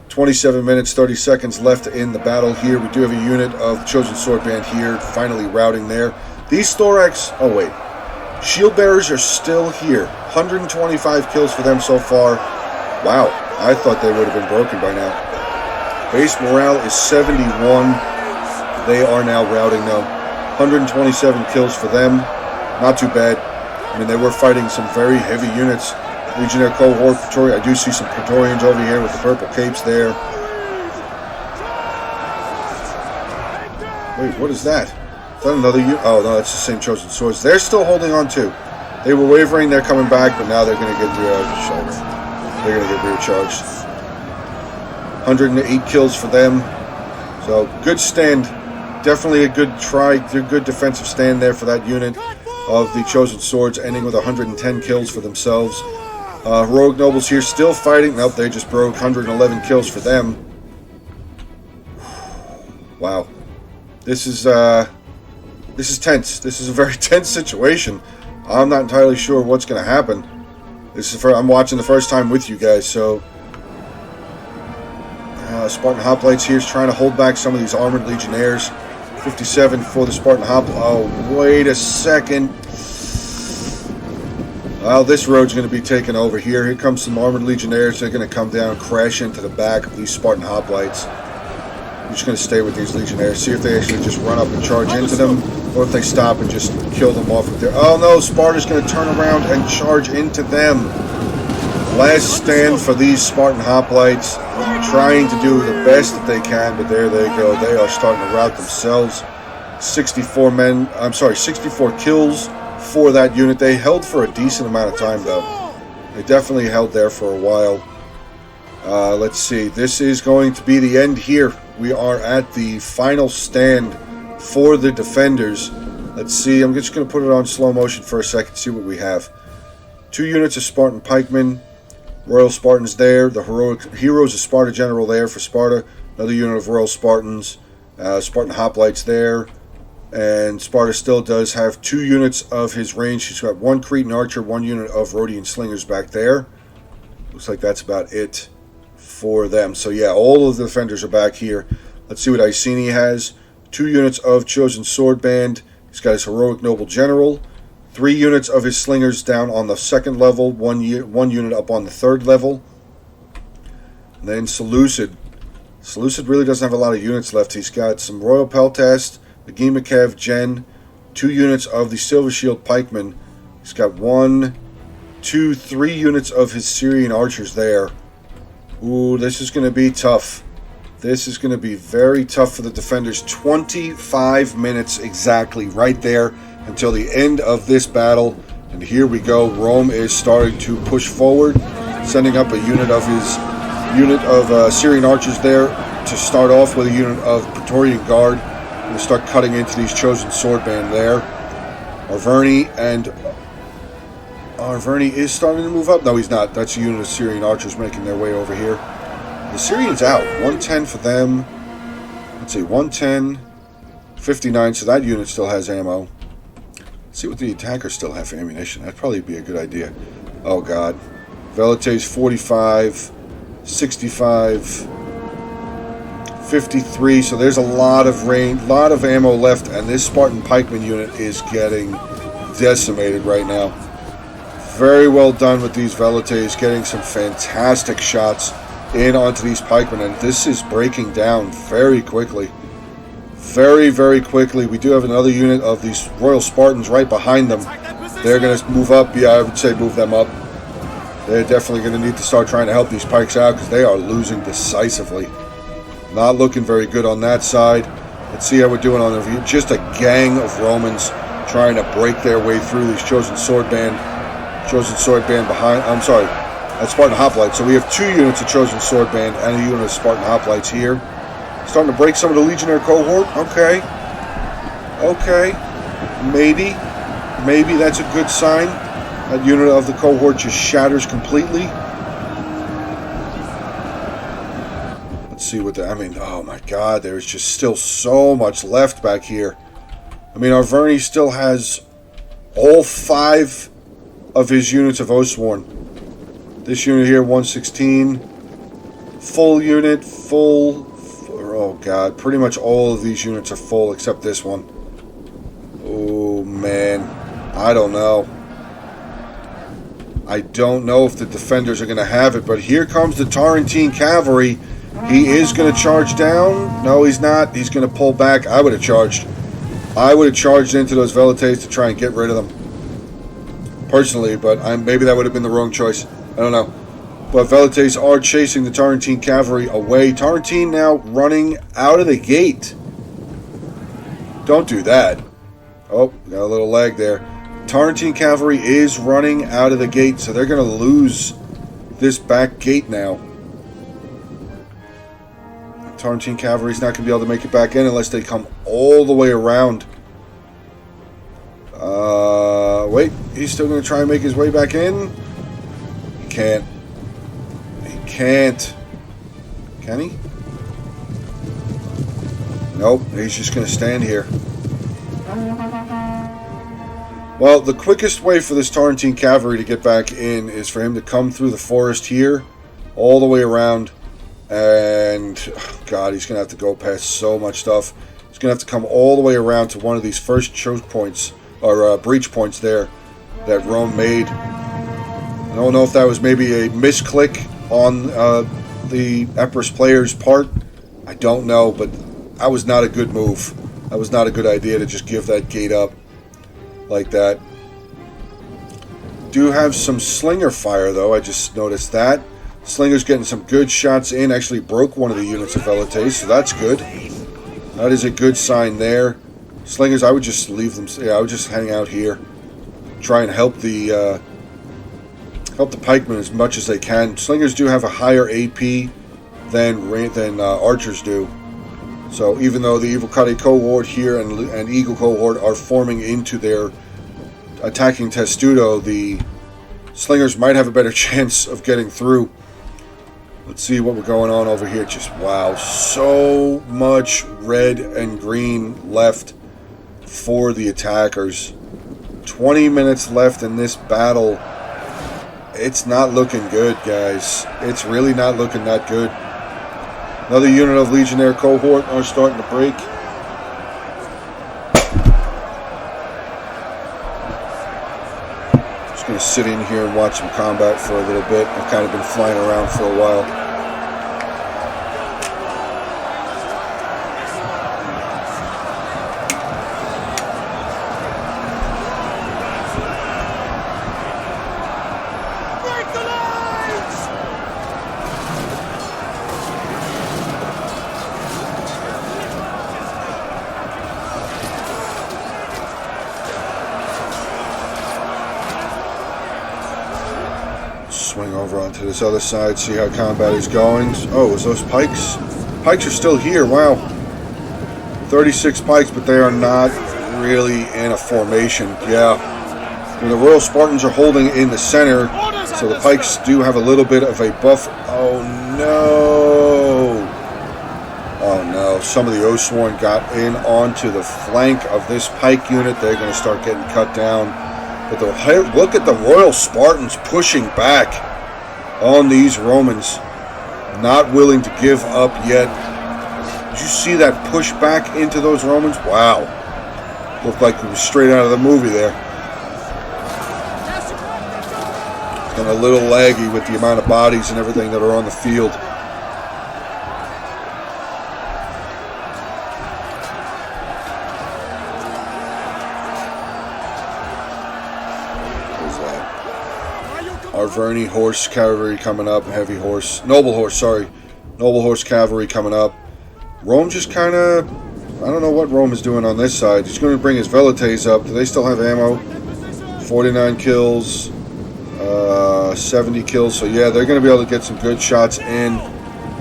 27 minutes, 30 seconds left in the battle here. We do have a unit of the Chosen Sword Band here, finally routing there. These Thorax, oh wait, Shield Bearers are still here. 125 kills for them so far. Wow, I thought they would have been broken by now. Base morale is 71. They are now routing though. 127 kills for them. Not too bad. I mean, they were fighting some very heavy units. Legionnaire Cohort, Praetorian. I do see some Praetorians over here with the purple capes there. Wait, what is that? Is that another unit? Oh, no, that's the same Chosen Swords. They're still holding on too. They were wavering, they're coming back, but now they're going to get recharged. They're going to get recharged. 108 kills for them. So, good stand. Definitely a good try, a good defensive stand there for that unit of the Chosen Swords, ending with 110 kills for themselves. Heroic Nobles here still fighting. Nope, they just broke. 111 kills for them. Wow. This is tense. This is a very tense situation. I'm not entirely sure what's going to happen. I'm watching the first time with you guys, so... Spartan Hoplites here is trying to hold back some of these armored legionnaires. 57 for the Spartan Hoplite. Oh, wait a second. Well, this road's going to be taken over here. Here comes some armored legionnaires. They're going to come down and crash into the back of these Spartan Hoplites. I'm just going to stay with these legionnaires. See if they actually just run up and charge into them, or if they stop and just kill them off with their... Oh no, Sparta's going to turn around and charge into them. Last stand for these Spartan Hoplites, trying to do the best that they can, but there they go. They are starting to rout themselves. 64 kills for that unit. They held for a decent amount of time, though. They definitely held there for a while. Let's see. This is going to be the end here. We are at the final stand for the defenders. Let's see. I'm just going to put it on slow motion for a second, see what we have. 2 units of Spartan Pikemen. Royal Spartans there. The Heroes of Sparta General there for Sparta. Another unit of Royal Spartans. Spartan Hoplites there. And Sparta still does have 2 units of his range. He's got 1 Cretan Archer, 1 unit of Rhodian Slingers back there. Looks like that's about it for them. So yeah, all of the defenders are back here. Let's see what Iceni has. 2 units of Chosen Sword Band. He's got his Heroic Noble General. 3 units of his Slingers down on the 2nd level. 1 unit up on the 3rd level. And then Seleucid. Seleucid really doesn't have a lot of units left. He's got some Royal Peltast, the Gimakev Gen, 2 units of the Silver Shield Pikemen. He's got 1, 2, 3 units of his Syrian archers there. Ooh, this is going to be tough. This is going to be very tough for the defenders. 25 minutes exactly right there until the end of this battle. And here we go. Rome is starting to push forward, sending up a unit of his Syrian archers there to start off with a unit of Praetorian Guard. Going to start cutting into these Chosen Sword Band there. Arverni is starting to move up. No, he's not. That's a unit of Syrian archers making their way over here. The Syrians out. 110 for them. Let's see, 110, 59. So that unit still has ammo. Let's see what the attackers still have for ammunition. That'd probably be a good idea. Oh, God. Velites 45, 65, 53, so there's a lot of range, lot of ammo left, and this Spartan Pikeman unit is getting decimated right now. Very well done with these Velites, getting some fantastic shots in onto these Pikemen, and this is breaking down very quickly. Very, very quickly. We do have another unit of these Royal Spartans right behind them. They're going to move up. Yeah, I would say move them up. They're definitely going to need to start trying to help these Pikes out because they are losing decisively. Not looking very good on that side. Let's see how we're doing on the view. Just a gang of Romans trying to break their way through these chosen sword band behind. I'm sorry, that's Spartan Hoplites. So we have 2 units of chosen sword band and a unit of Spartan Hoplites here. Starting to break some of the Legionnaire cohort. Okay. Maybe that's a good sign. That unit of the cohort just shatters completely. Let's see what I mean, oh my god, there's just still so much left back here. I mean, our Verney still has all 5 of his units of Oathsworn. This unit here, 116. Full unit, oh god, pretty much all of these units are full except this one. Oh man, I don't know. I don't know if the defenders are going to have it, but here comes the Tarantine Cavalry. He is going to charge down. No, he's not. He's going to pull back. I would have charged. I would have charged into those Velites to try and get rid of them. Personally, but maybe that would have been the wrong choice. I don't know. But Velites are chasing the Tarantine Cavalry away. Tarantine now running out of the gate. Don't do that. Oh, got a little lag there. Tarantine Cavalry is running out of the gate, so they're going to lose this back gate now. Tarantine Cavalry's not going to be able to make it back in unless they come all the way around. Wait, he's still going to try and make his way back in? He can't. He can't. Can he? Nope, he's just going to stand here. Well, the quickest way for this Tarantine Cavalry to get back in is for him to come through the forest here, all the way around, and, oh God, he's going to have to go past so much stuff. He's going to have to come all the way around to one of these first choke points, or breach points there, that Rome made. I don't know if that was maybe a misclick on the Empress player's part. I don't know, but that was not a good move. That was not a good idea to just give that gate up like that. Do have some slinger fire though, I just noticed that. Slinger's getting some good shots in, actually broke one of the units of Velites, so that's good. That is a good sign there. Slingers, I would just leave them, I would just hang out here. Try and help the pikemen as much as they can. Slingers do have a higher AP than archers do. So even though the Evil Cuddy cohort here and Eagle cohort are forming into their attacking testudo, the Slingers might have a better chance of getting through. Let's see what we're going on over here. Just wow, so much red and green left for the attackers. 20 minutes left in this battle. It's not looking good, guys. It's really not looking that good. Another unit of Legionnaire cohort are starting to break. Just going to sit in here and watch some combat for a little bit. I've kind of been flying around for a while. Swing over onto this other side, see how combat is going. Oh, is those pikes? Pikes are still here, wow. 36 pikes, but they are not really in a formation. Yeah. And the Royal Spartans are holding in the center, so the pikes do have a little bit of a buff. Oh no! Oh no, some of the Oathsworn got in onto the flank of this pike unit. They're going to start getting cut down. But look at the Royal Spartans pushing back on these Romans. Not willing to give up yet. Did you see that push back into those Romans? Wow. Looked like it was straight out of the movie there. And a little laggy with the amount of bodies and everything that are on the field. Our Verney horse cavalry coming up, heavy horse, noble horse, sorry. Noble horse cavalry coming up. Rome just kind of I don't know what Rome is doing on this side. He's going to bring his Velites up. Do they still have ammo? 49 kills, 70 kills. So yeah, they're going to be able to get some good shots in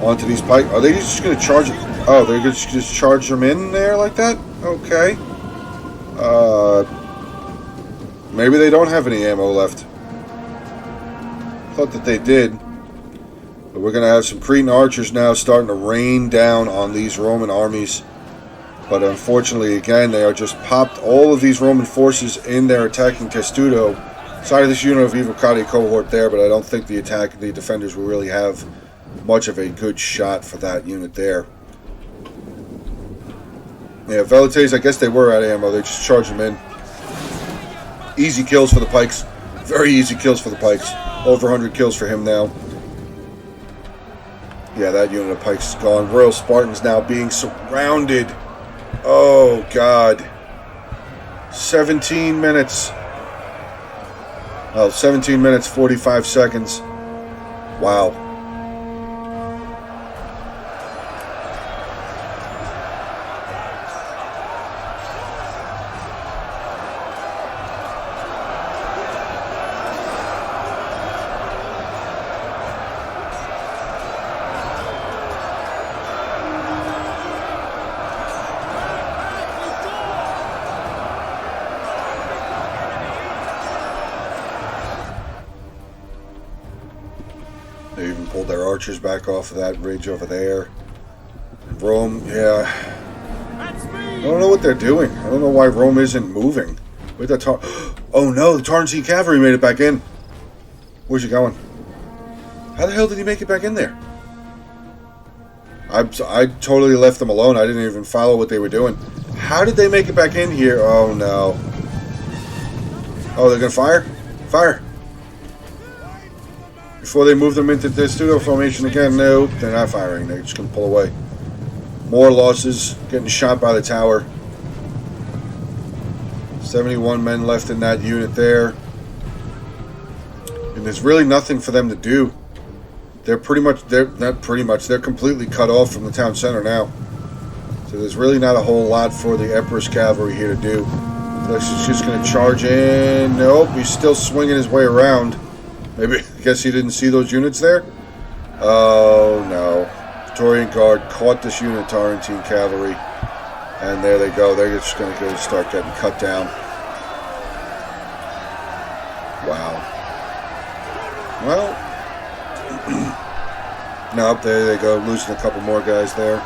onto these Pike. Are they just going to charge it? Oh, they're going to just charge them in there like that? Okay. Maybe they don't have any ammo left. Thought that they did. But we're going to have some Cretan archers now starting to rain down on these Roman armies. But unfortunately, again, they are just popped all of these Roman forces in there attacking Testudo. Side of this unit of Evocati cohort there, but I don't think the defenders will really have much of a good shot for that unit there. Yeah, Velites, I guess they were out of ammo. They just charged them in. Easy kills for the Pikes. Very easy kills for the Pikes. Over 100 kills for him now. Yeah, that unit of Pikes is gone. Royal Spartans now being surrounded. Oh, God. 17 minutes. Well, 17 minutes, 45 seconds. Wow. They even pulled their archers back off of that ridge over there. Rome, yeah. I don't know what they're doing. I don't know why Rome isn't moving. Where'd that oh no, the Tartan Cavalry made it back in. Where's he going? How the hell did he make it back in there? I totally left them alone. I didn't even follow what they were doing. How did they make it back in here? Oh no. Oh, they're gonna fire? Fire! Before they move them into the pseudo formation again, no, they're not firing. They're just going to pull away. More losses, getting shot by the tower. 71 men left in that unit there. And there's really nothing for them to do. They're they're completely cut off from the town center now. So there's really not a whole lot for the Emperor's cavalry here to do. He's just going to charge in. Nope, he's still swinging his way around. Maybe, I guess he didn't see those units there? Oh, no. Praetorian Guard caught this unit, Tarentine Cavalry. And there they go. They're just going to go start getting cut down. Wow. Well. Nope, there they go. Losing a couple more guys there.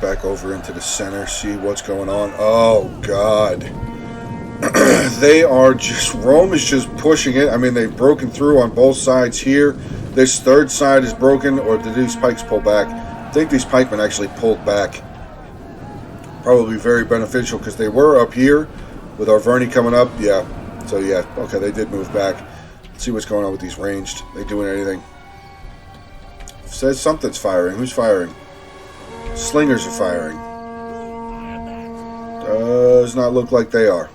Back over into the center, see what's going on. Oh God. They are just, Rome is just pushing it. I mean, they've broken through on both sides here. This third side is broken, or did these Pikes pull back? I think these pikemen actually pulled back. Probably very beneficial because they were up here with Arverni coming up. Yeah, so yeah, okay, they did move back. Let's see what's going on with these ranged. They doing anything? It says something's firing. Who's firing? Slingers are firing. Does not look like they are.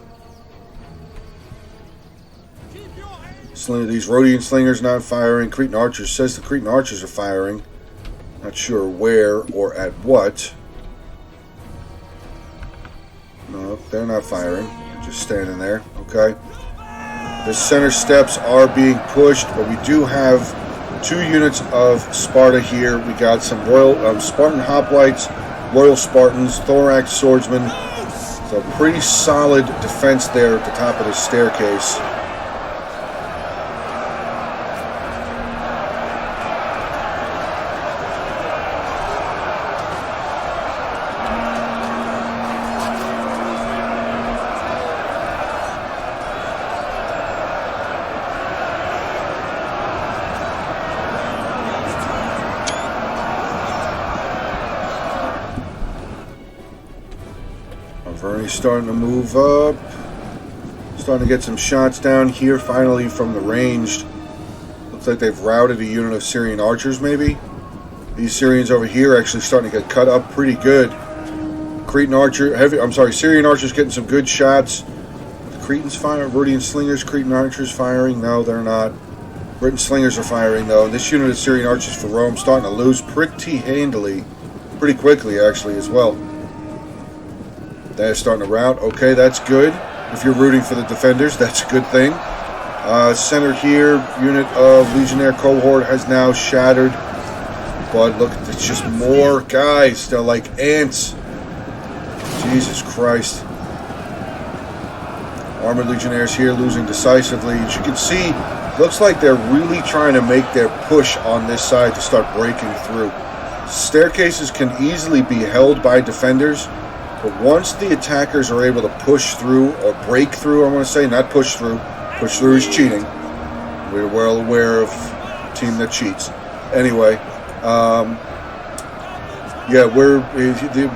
These Rhodian slingers not firing. Cretan archers says the Cretan archers are firing. Not sure where or at what. No, they're not firing. They're just standing there. Okay. The center steps are being pushed, but we do have 2 units of Sparta here. We got some Royal Spartan Hoplites, Royal Spartans, Thorax Swordsmen. So pretty solid defense there at the top of the staircase. Arverni's starting to move up. Starting to get some shots down here finally from the ranged. Looks like they've routed a unit of Syrian archers maybe. These Syrians over here actually starting to get cut up pretty good. Cretan archer, Syrian archers getting some good shots. The Cretans firing, Rhodian slingers, Cretan archers firing. No, they're not. Britain slingers are firing though. This unit of Syrian archers for Rome starting to lose pretty handily, pretty quickly actually as well. They're starting to rout. Okay, that's good. If you're rooting for the defenders, that's a good thing. Center here, unit of Legionnaire cohort has now shattered. But look, it's just more guys. They're like ants. Jesus Christ. Armored Legionnaires here losing decisively. As you can see, looks like they're really trying to make their push on this side to start breaking through. Staircases can easily be held by defenders, but once the attackers are able to push through, or break through, I want to say, not push through. Push through is cheating. We're well aware of a team that cheats. Anyway,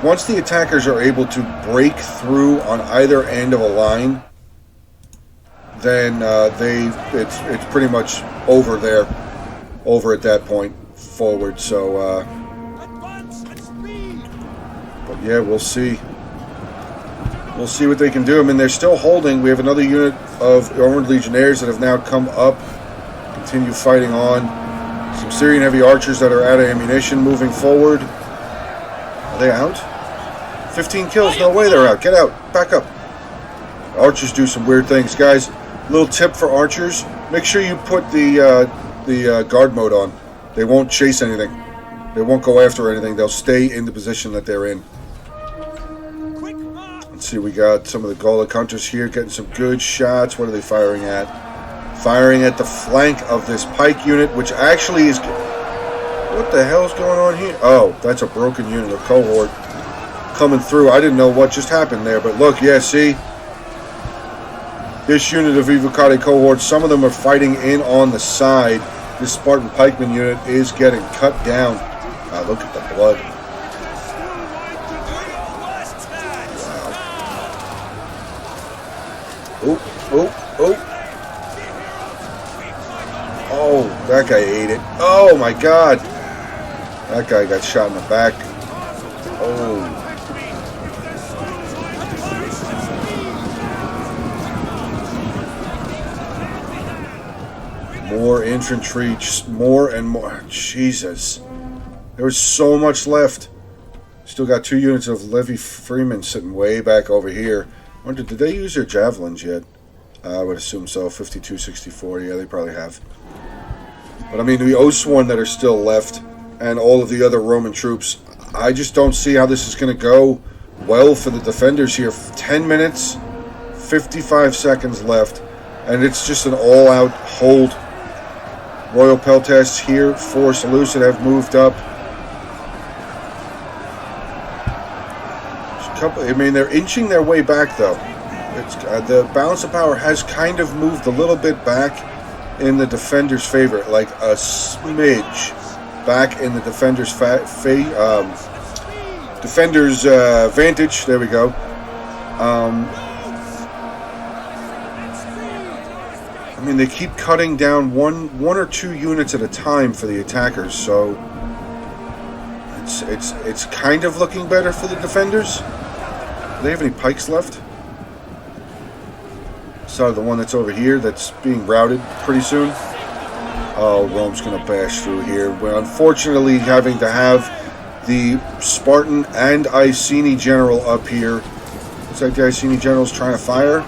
once the attackers are able to break through on either end of a line, then it's pretty much over there, over at that point forward. So, but yeah, we'll see. We'll see what they can do. I mean, they're still holding. We have another unit of Armored Legionnaires that have now come up, continue fighting on. Some Syrian heavy archers that are out of ammunition moving forward. Are they out? 15 kills. No way they're out. Get out. Back up. Archers do some weird things. Guys, little tip for archers. Make sure you put the guard mode on. They won't chase anything. They won't go after anything. They'll stay in the position that they're in. Let's see, we got some of the Gallic hunters here getting some good shots. What are they firing at? Firing at the flank of this Pike unit, which actually is... What the hell's going on here? Oh, that's a broken unit of cohort coming through. I didn't know what just happened there, but look, yeah, see? This unit of Evocati cohort, some of them are fighting in on the side. This Spartan pikeman unit is getting cut down. Look at the blood. Oh. Oh, that guy ate it. Oh my god. That guy got shot in the back. Oh. More infantry, just more and more. Jesus. There was so much left. Still got 2 units of Levy Freeman sitting way back over here. I wonder, did they use their javelins yet? I would assume so. 52, 64. Yeah, they probably have. But I mean, the Oathsworn that are still left and all of the other Roman troops, I just don't see how this is going to go well for the defenders here. 10 minutes, 55 seconds left, and it's just an all-out hold. Royal Peltasts here for Seleucid have moved up. I mean, they're inching their way back, though. It's the balance of power has kind of moved a little bit back in the defender's favor, like a smidge back in the defender's defender's vantage. There we go. I mean, they keep cutting down one or 2 units at a time for the attackers, so it's kind of looking better for the defenders. Do they have any pikes left? So the one that's over here that's being routed pretty soon. Oh, Rome's going to bash through here. We're unfortunately having to have the Spartan and Iceni general up here. Looks like the Iceni general's trying to fire.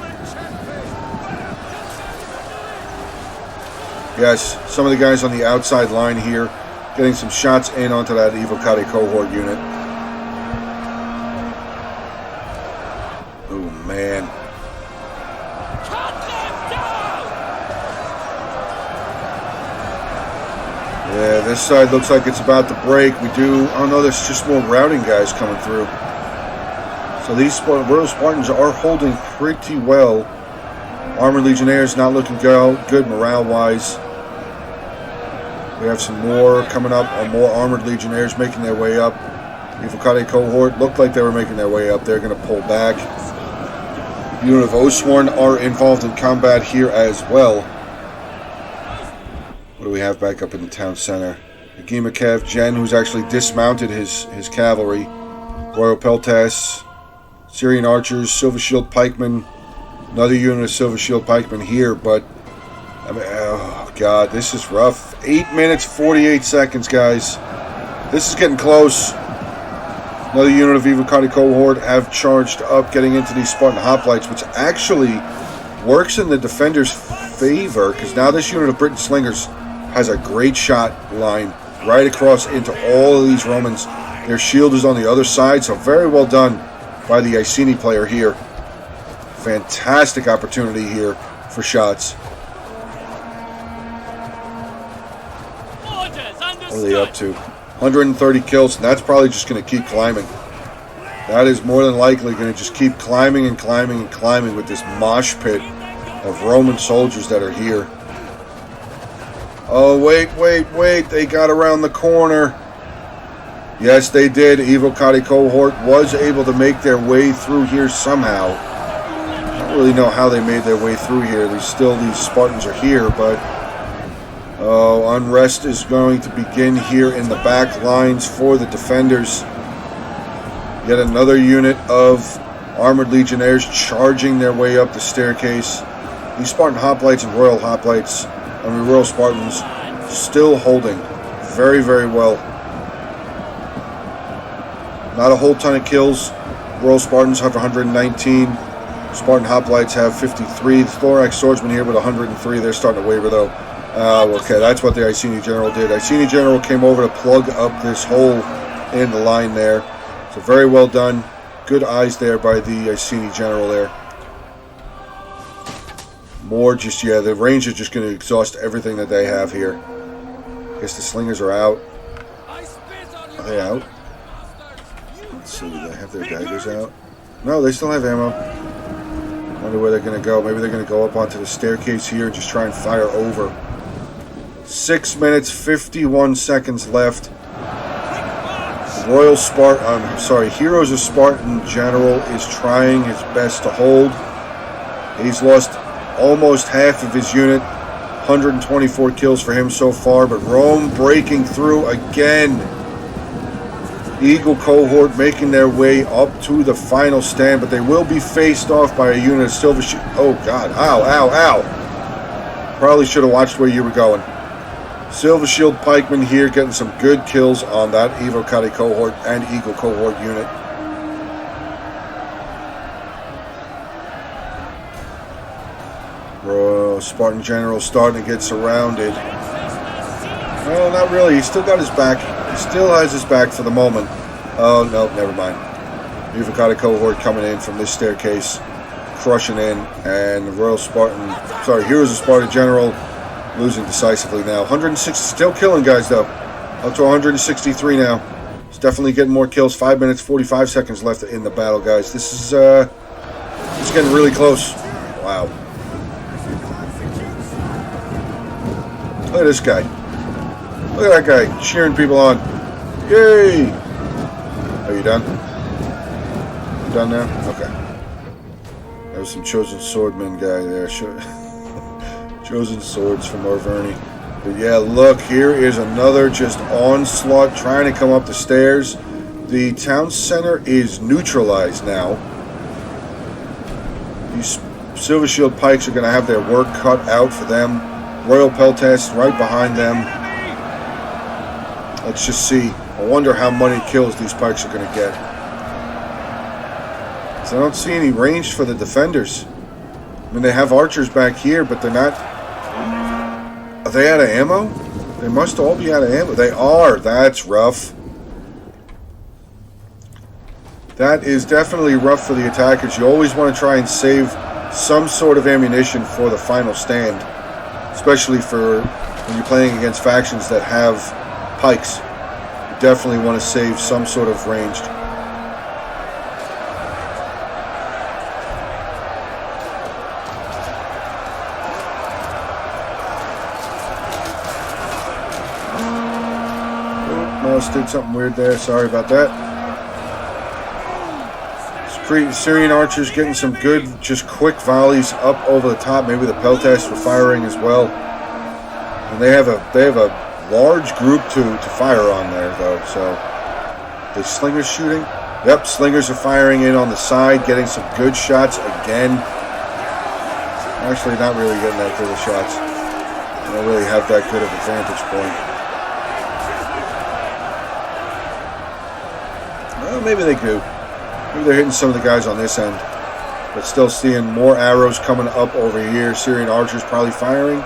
Yes, some of the guys on the outside line here getting some shots in onto that Evocati cohort unit. Oh, man. Yeah, this side looks like it's about to break. Oh no, there's just more routing guys coming through. So these Royal Spartans are holding pretty well. Armored Legionnaires not looking good morale-wise. We have some more coming up, or more Armored Legionnaires making their way up. Evocati cohort looked like they were making their way up. They're going to pull back. The unit of Oathsworn are involved in combat here as well. What do we have back up in the town center? Gimakev Jen, who's actually dismounted his cavalry. Royal Peltas, Syrian archers, Silver Shield pikemen. Another unit of Silver Shield pikemen here, but I mean, oh god, this is rough. 8 minutes 48 seconds, guys. This is getting close. Another unit of Evocati cohort have charged up, getting into these Spartan hoplites, which actually works in the defenders' favor, because now this unit of Britain slingers has a great shot line right across into all of these Romans. Their shield is on the other side, so very well done by the Iceni player here. Fantastic opportunity here for shots. What are they up to? 130 kills, and that's probably just going to keep climbing. That is more than likely going to just keep climbing and climbing and climbing with this mosh pit of Roman soldiers that are here. Oh, wait. They got around the corner. Yes, they did. Evocati cohort was able to make their way through here somehow. I don't really know how they made their way through here. These Spartans are here, but unrest is going to begin here in the back lines for the defenders. Yet another unit of armored legionnaires charging their way up the staircase. These Spartan hoplites and Royal Spartans still holding very, very well. Not a whole ton of kills. Royal Spartans have 119. Spartan hoplites have 53. The Thorax swordsman here with 103. They're starting to waver though. Okay, that's what the Iceni General did. Iceni General came over to plug up this hole in the line there. So very well done. Good eyes there by the Iceni General there. The Rangers are just going to exhaust everything that they have here. I guess the slingers are out. Are they out? Let's see, do they have their daggers out? No, they still have ammo. Wonder where they're going to go. Maybe they're going to go up onto the staircase here and just try and fire over. 6 minutes, 51 seconds left. Heroes of Spartan General is trying his best to hold. He's lost almost half of his unit. 124 kills for him so far, but Rome breaking through again. Eagle cohort making their way up to the final stand, but they will be faced off by a unit of Silver Shield. Oh god, ow. Probably should have watched where you were going. Silver Shield pikemen here getting some good kills on that Evocati cohort and Eagle cohort unit. Spartan General starting to get surrounded. Well, not really. He's still got his back. He still has his back for the moment. Oh, no, never mind. Evocati cohort coming in from this staircase, crushing in, and the Heroes of Sparta General losing decisively now. 160, still killing guys though. Up to 163 now. It's definitely getting more kills. 5 minutes, 45 seconds left in the battle, guys. This is it's getting really close. Wow. Look at this guy. Look at that guy cheering people on. Yay! Are you done? You done now? Okay. There was some Chosen Swordman guy there. Chosen Swords from Arverni. But yeah, look, here is another just onslaught trying to come up the stairs. The town center is neutralized now. These Silver Shield Pikes are going to have their work cut out for them. Royal Peltas right behind them. Let's just see. I wonder how many kills these Pikes are going to get. So I don't see any range for the defenders. I mean, they have archers back here, but they're not... Are they out of ammo? They must all be out of ammo. They are. That's rough. That is definitely rough for the attackers. You always want to try and save some sort of ammunition for the final stand. Especially for when you're playing against factions that have pikes. You definitely want to save some sort of ranged. Mouse did something weird there. Sorry about that. Syrian archers getting some good, just quick volleys up over the top. Maybe the Peltas were firing as well. And they have a large group to fire on there, though. So, the slingers shooting? Yep, slingers are firing in on the side, getting some good shots again. Actually, not really getting that good of shots. They don't really have that good of a vantage point. Well, maybe they do. Maybe they're hitting some of the guys on this end. But still seeing more arrows coming up over here. Syrian archers probably firing.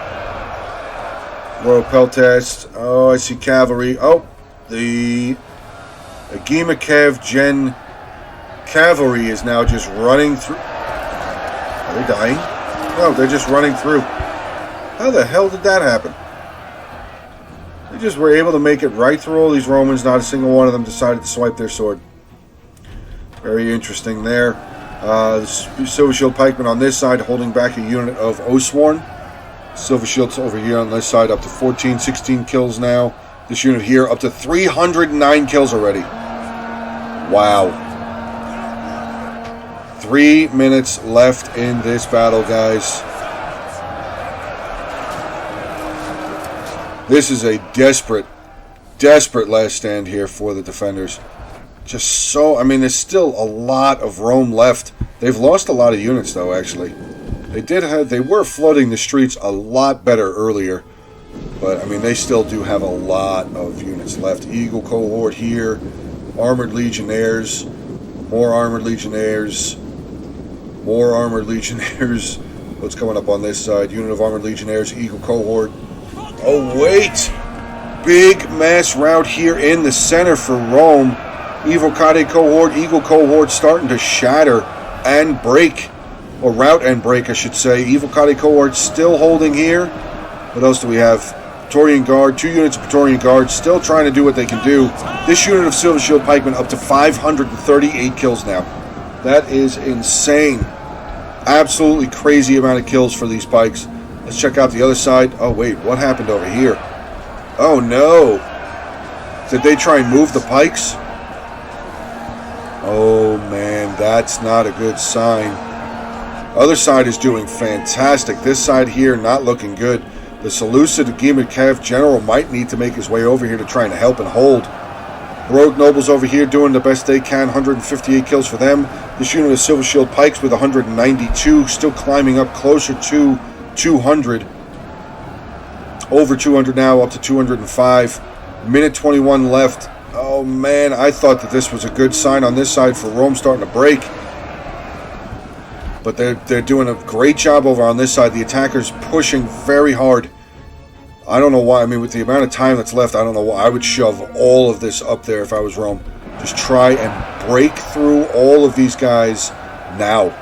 Royal Peltast. Oh, I see cavalry. Oh, the Agimakev Gen cavalry is now just running through. Are they dying? No, they're just running through. How the hell did that happen? They just were able to make it right through all these Romans. Not a single one of them decided to swipe their sword. Very interesting there. The Silver Shield Pikemen on this side holding back a unit of Osworn. Silver Shields over here on this side up to 14, 16 kills now. This unit here up to 309 kills already. Wow. 3 minutes left in this battle, guys. This is a desperate last stand here for the defenders. Just so, I mean, there's still a lot of Rome left. They've lost a lot of units, though, actually. They were flooding the streets a lot better earlier. But, I mean, they still do have a lot of units left. Eagle cohort here. Armored Legionnaires. More Armored Legionnaires. More Armored Legionnaires. What's coming up on this side? Unit of Armored Legionnaires. Eagle cohort. Oh, wait! Big mass rout here in the center for Rome. Evocade cohort, Eagle cohort starting to shatter and break. Or rout and break, I should say. Evocade cohort still holding here. What else do we have? Praetorian Guard, 2 units of Praetorian Guard still trying to do what they can do. This unit of Silver Shield Pikemen up to 538 kills now. That is insane. Absolutely crazy amount of kills for these pikes. Let's check out the other side. Oh, wait, what happened over here? Oh, no. Did they try and move the pikes? Oh, man, that's not a good sign. Other side is doing fantastic. This side here, not looking good. The Seleucid Agimakev general might need to make his way over here to try and help and hold. Rogue nobles over here doing the best they can. 158 kills for them. This unit of Silver Shield Pikes with 192. Still climbing up closer to 200. Over 200 now, up to 205. Minute 21 left. Oh, man, I thought that this was a good sign on this side for Rome starting to break. But they're doing a great job over on this side. The attackers pushing very hard. I don't know why. I mean, with the amount of time that's left, I don't know why. I would shove all of this up there if I was Rome. Just try and break through all of these guys now.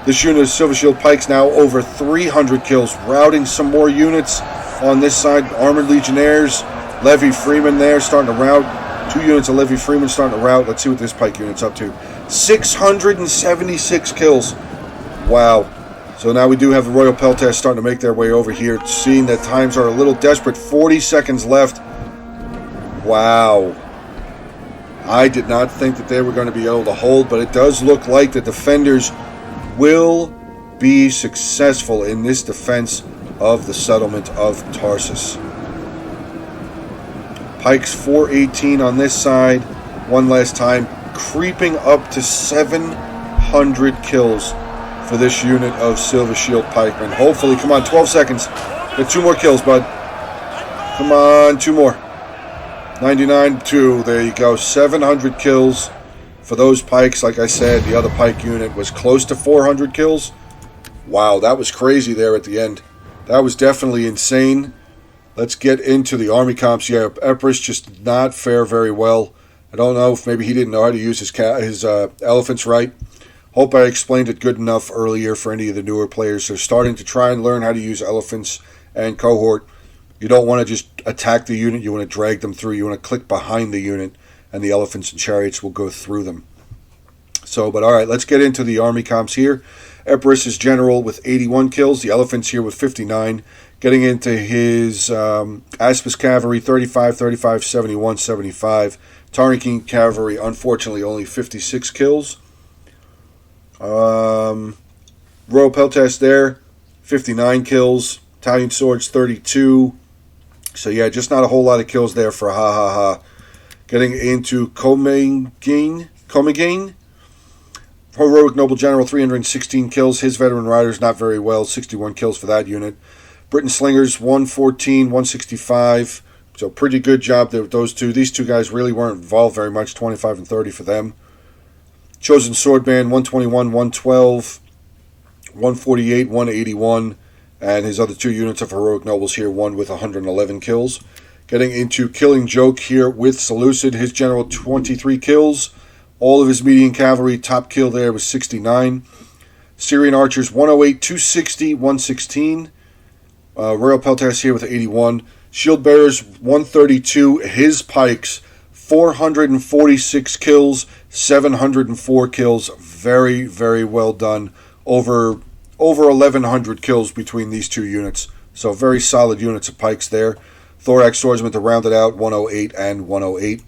This unit of Silver Shield Pikes now over 300 kills. Routing some more units on this side. Armored Legionnaires. Levy Freeman there starting to rout. 2 units of Levy Freeman starting to rout. Let's see what this Pike unit's up to. 676 kills. Wow. So now we do have the Royal Peltast starting to make their way over here, seeing that times are a little desperate. 40 seconds left. Wow. I did not think that they were going to be able to hold, but it does look like the defenders will be successful in this defense of the settlement of Tarsus. Pikes 418 on this side. One last time. Creeping up to 700 kills for this unit of Silver Shield Pikemen. Hopefully, come on, 12 seconds. Get 2 more kills, bud. Come on, 2 more. 99, 2. There you go. 700 kills for those pikes. Like I said, the other pike unit was close to 400 kills. Wow, that was crazy there at the end. That was definitely insane. Let's get into the army comps. Yeah, Epirus just did not fare very well. I don't know if maybe he didn't know how to use his elephants right. Hope I explained it good enough earlier for any of the newer players. They're starting to try and learn how to use elephants and cohort. You don't want to just attack the unit. You want to drag them through. You want to click behind the unit, and the elephants and chariots will go through them. So, but all right, let's get into the army comps here. Epirus is general with 81 kills. The elephants here with 59. Getting into his Aspis cavalry, 35, 35, 71, 75. Taurican cavalry, unfortunately, only 56 kills. Royal Peltast there, 59 kills. Italian swords, 32. So yeah, just not a whole lot of kills there for ha ha ha. Getting into Komagane. Heroic Noble General, 316 kills. His veteran riders not very well, 61 kills for that unit. Britain Slingers, 114, 165. So pretty good job there with those two. These two guys really weren't involved very much, 25 and 30 for them. Chosen Sword Band, 121, 112, 148, 181. And his other two units of Heroic Nobles here, one with 111 kills. Getting into Killing Joke here with Seleucid. His general, 23 kills. All of his median cavalry, top kill there was 69. Syrian Archers, 108, 260, 116. Royal Peltasts here with 81. Shield Bearers, 132. His Pikes, 446 kills, 704 kills. Very, very well done. Over 1,100 kills between these two units. So very solid units of Pikes there. Thorax Swordsman to round it out, 108 and 108.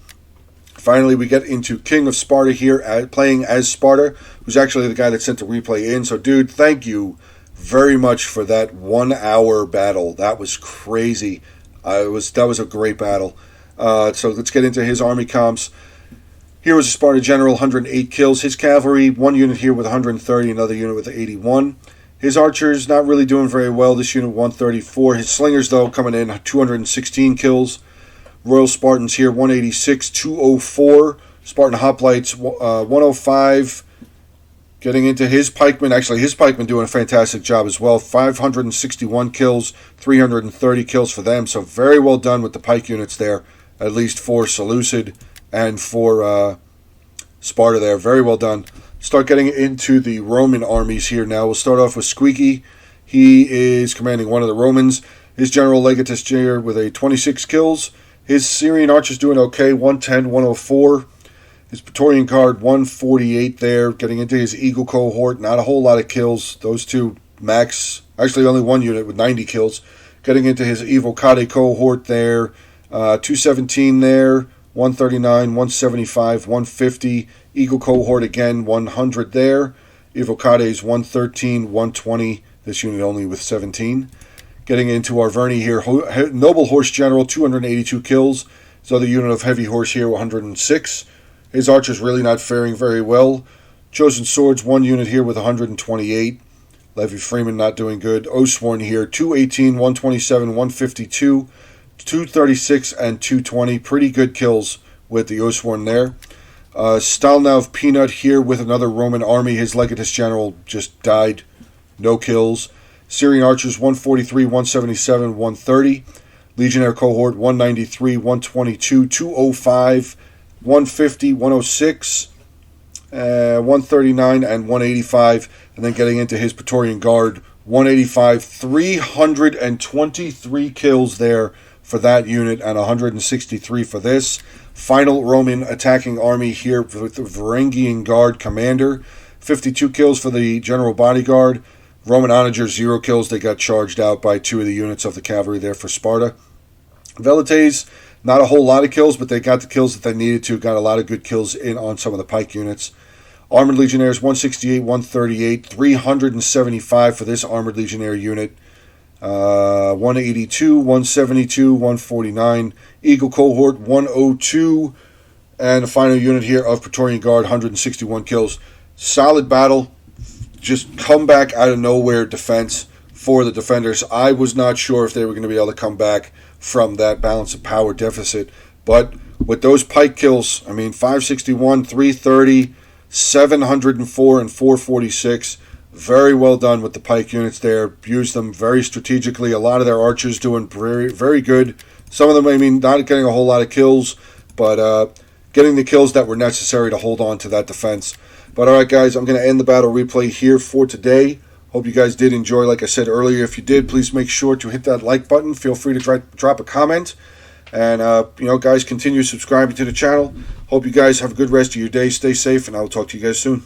Finally, we get into King of Sparta here, playing as Sparta, who's actually the guy that sent the replay in. So, dude, thank you very much for that 1 hour battle. That was crazy. That was a great battle. So let's get into his army comps. Here was a Sparta general, 108 kills. His cavalry, one unit here with 130, another unit with 81. His archers not really doing very well. This unit 134. His slingers, though, coming in 216 kills. Royal Spartans here, 186, 204. Spartan Hoplites, 105. Getting into his pikemen. Actually, his pikemen doing a fantastic job as well. 561 kills, 330 kills for them. So very well done with the pike units there, at least for Seleucid and for Sparta there. Very well done. Start getting into the Roman armies here now. We'll start off with Squeaky. He is commanding one of the Romans. His general Legatus here with a 26 kills. His Syrian archers doing okay, 110, 104. His Praetorian Guard, 148 there. Getting into his Eagle cohort, not a whole lot of kills. Those two max, actually only one unit with 90 kills. Getting into his Evocade cohort there, 217 there, 139, 175, 150. Eagle cohort again, 100 there. Evocades, 113, 120. This unit only with 17. Getting into our Verni here, Noble Horse General, 282 kills. His other unit of Heavy Horse here, 106. His archers really not faring very well. Chosen Swords, one unit here with 128. Levy Freeman not doing good. Osworn here, 218, 127, 152, 236, and 220. Pretty good kills with the Osworn there. Stalnov Peanut here with another Roman army. His Legatus General just died. No kills. Syrian Archers, 143, 177, 130. Legionnaire Cohort, 193, 122, 205, 150, 106, 139, and 185. And then getting into his Praetorian Guard, 185, 323 kills there for that unit, and 163 for this. Final Roman attacking army here with the Varangian Guard Commander, 52 kills for the General Bodyguard. Roman Onagers, 0 kills. They got charged out by 2 of the units of the cavalry there for Sparta. Velites, not a whole lot of kills, but they got the kills that they needed to. Got a lot of good kills in on some of the pike units. Armored Legionnaires, 168, 138, 375 for this Armored Legionnaire unit. 182, 172, 149. Eagle Cohort, 102. And the final unit here of Praetorian Guard, 161 kills. Solid battle. Just come back out of nowhere defense for the defenders. I was not sure if they were going to be able to come back from that balance of power deficit. But with those pike kills, I mean, 561, 330, 704, and 446. Very well done with the pike units there. Used them very strategically. A lot of their archers doing very, very good. Some of them, I mean, not getting a whole lot of kills, but getting the kills that were necessary to hold on to that defense. But all right, guys, I'm going to end the battle replay here for today. Hope you guys did enjoy. Like I said earlier, if you did, please make sure to hit that like button. Feel free to drop a comment. And, guys, continue subscribing to the channel. Hope you guys have a good rest of your day. Stay safe, and I will talk to you guys soon.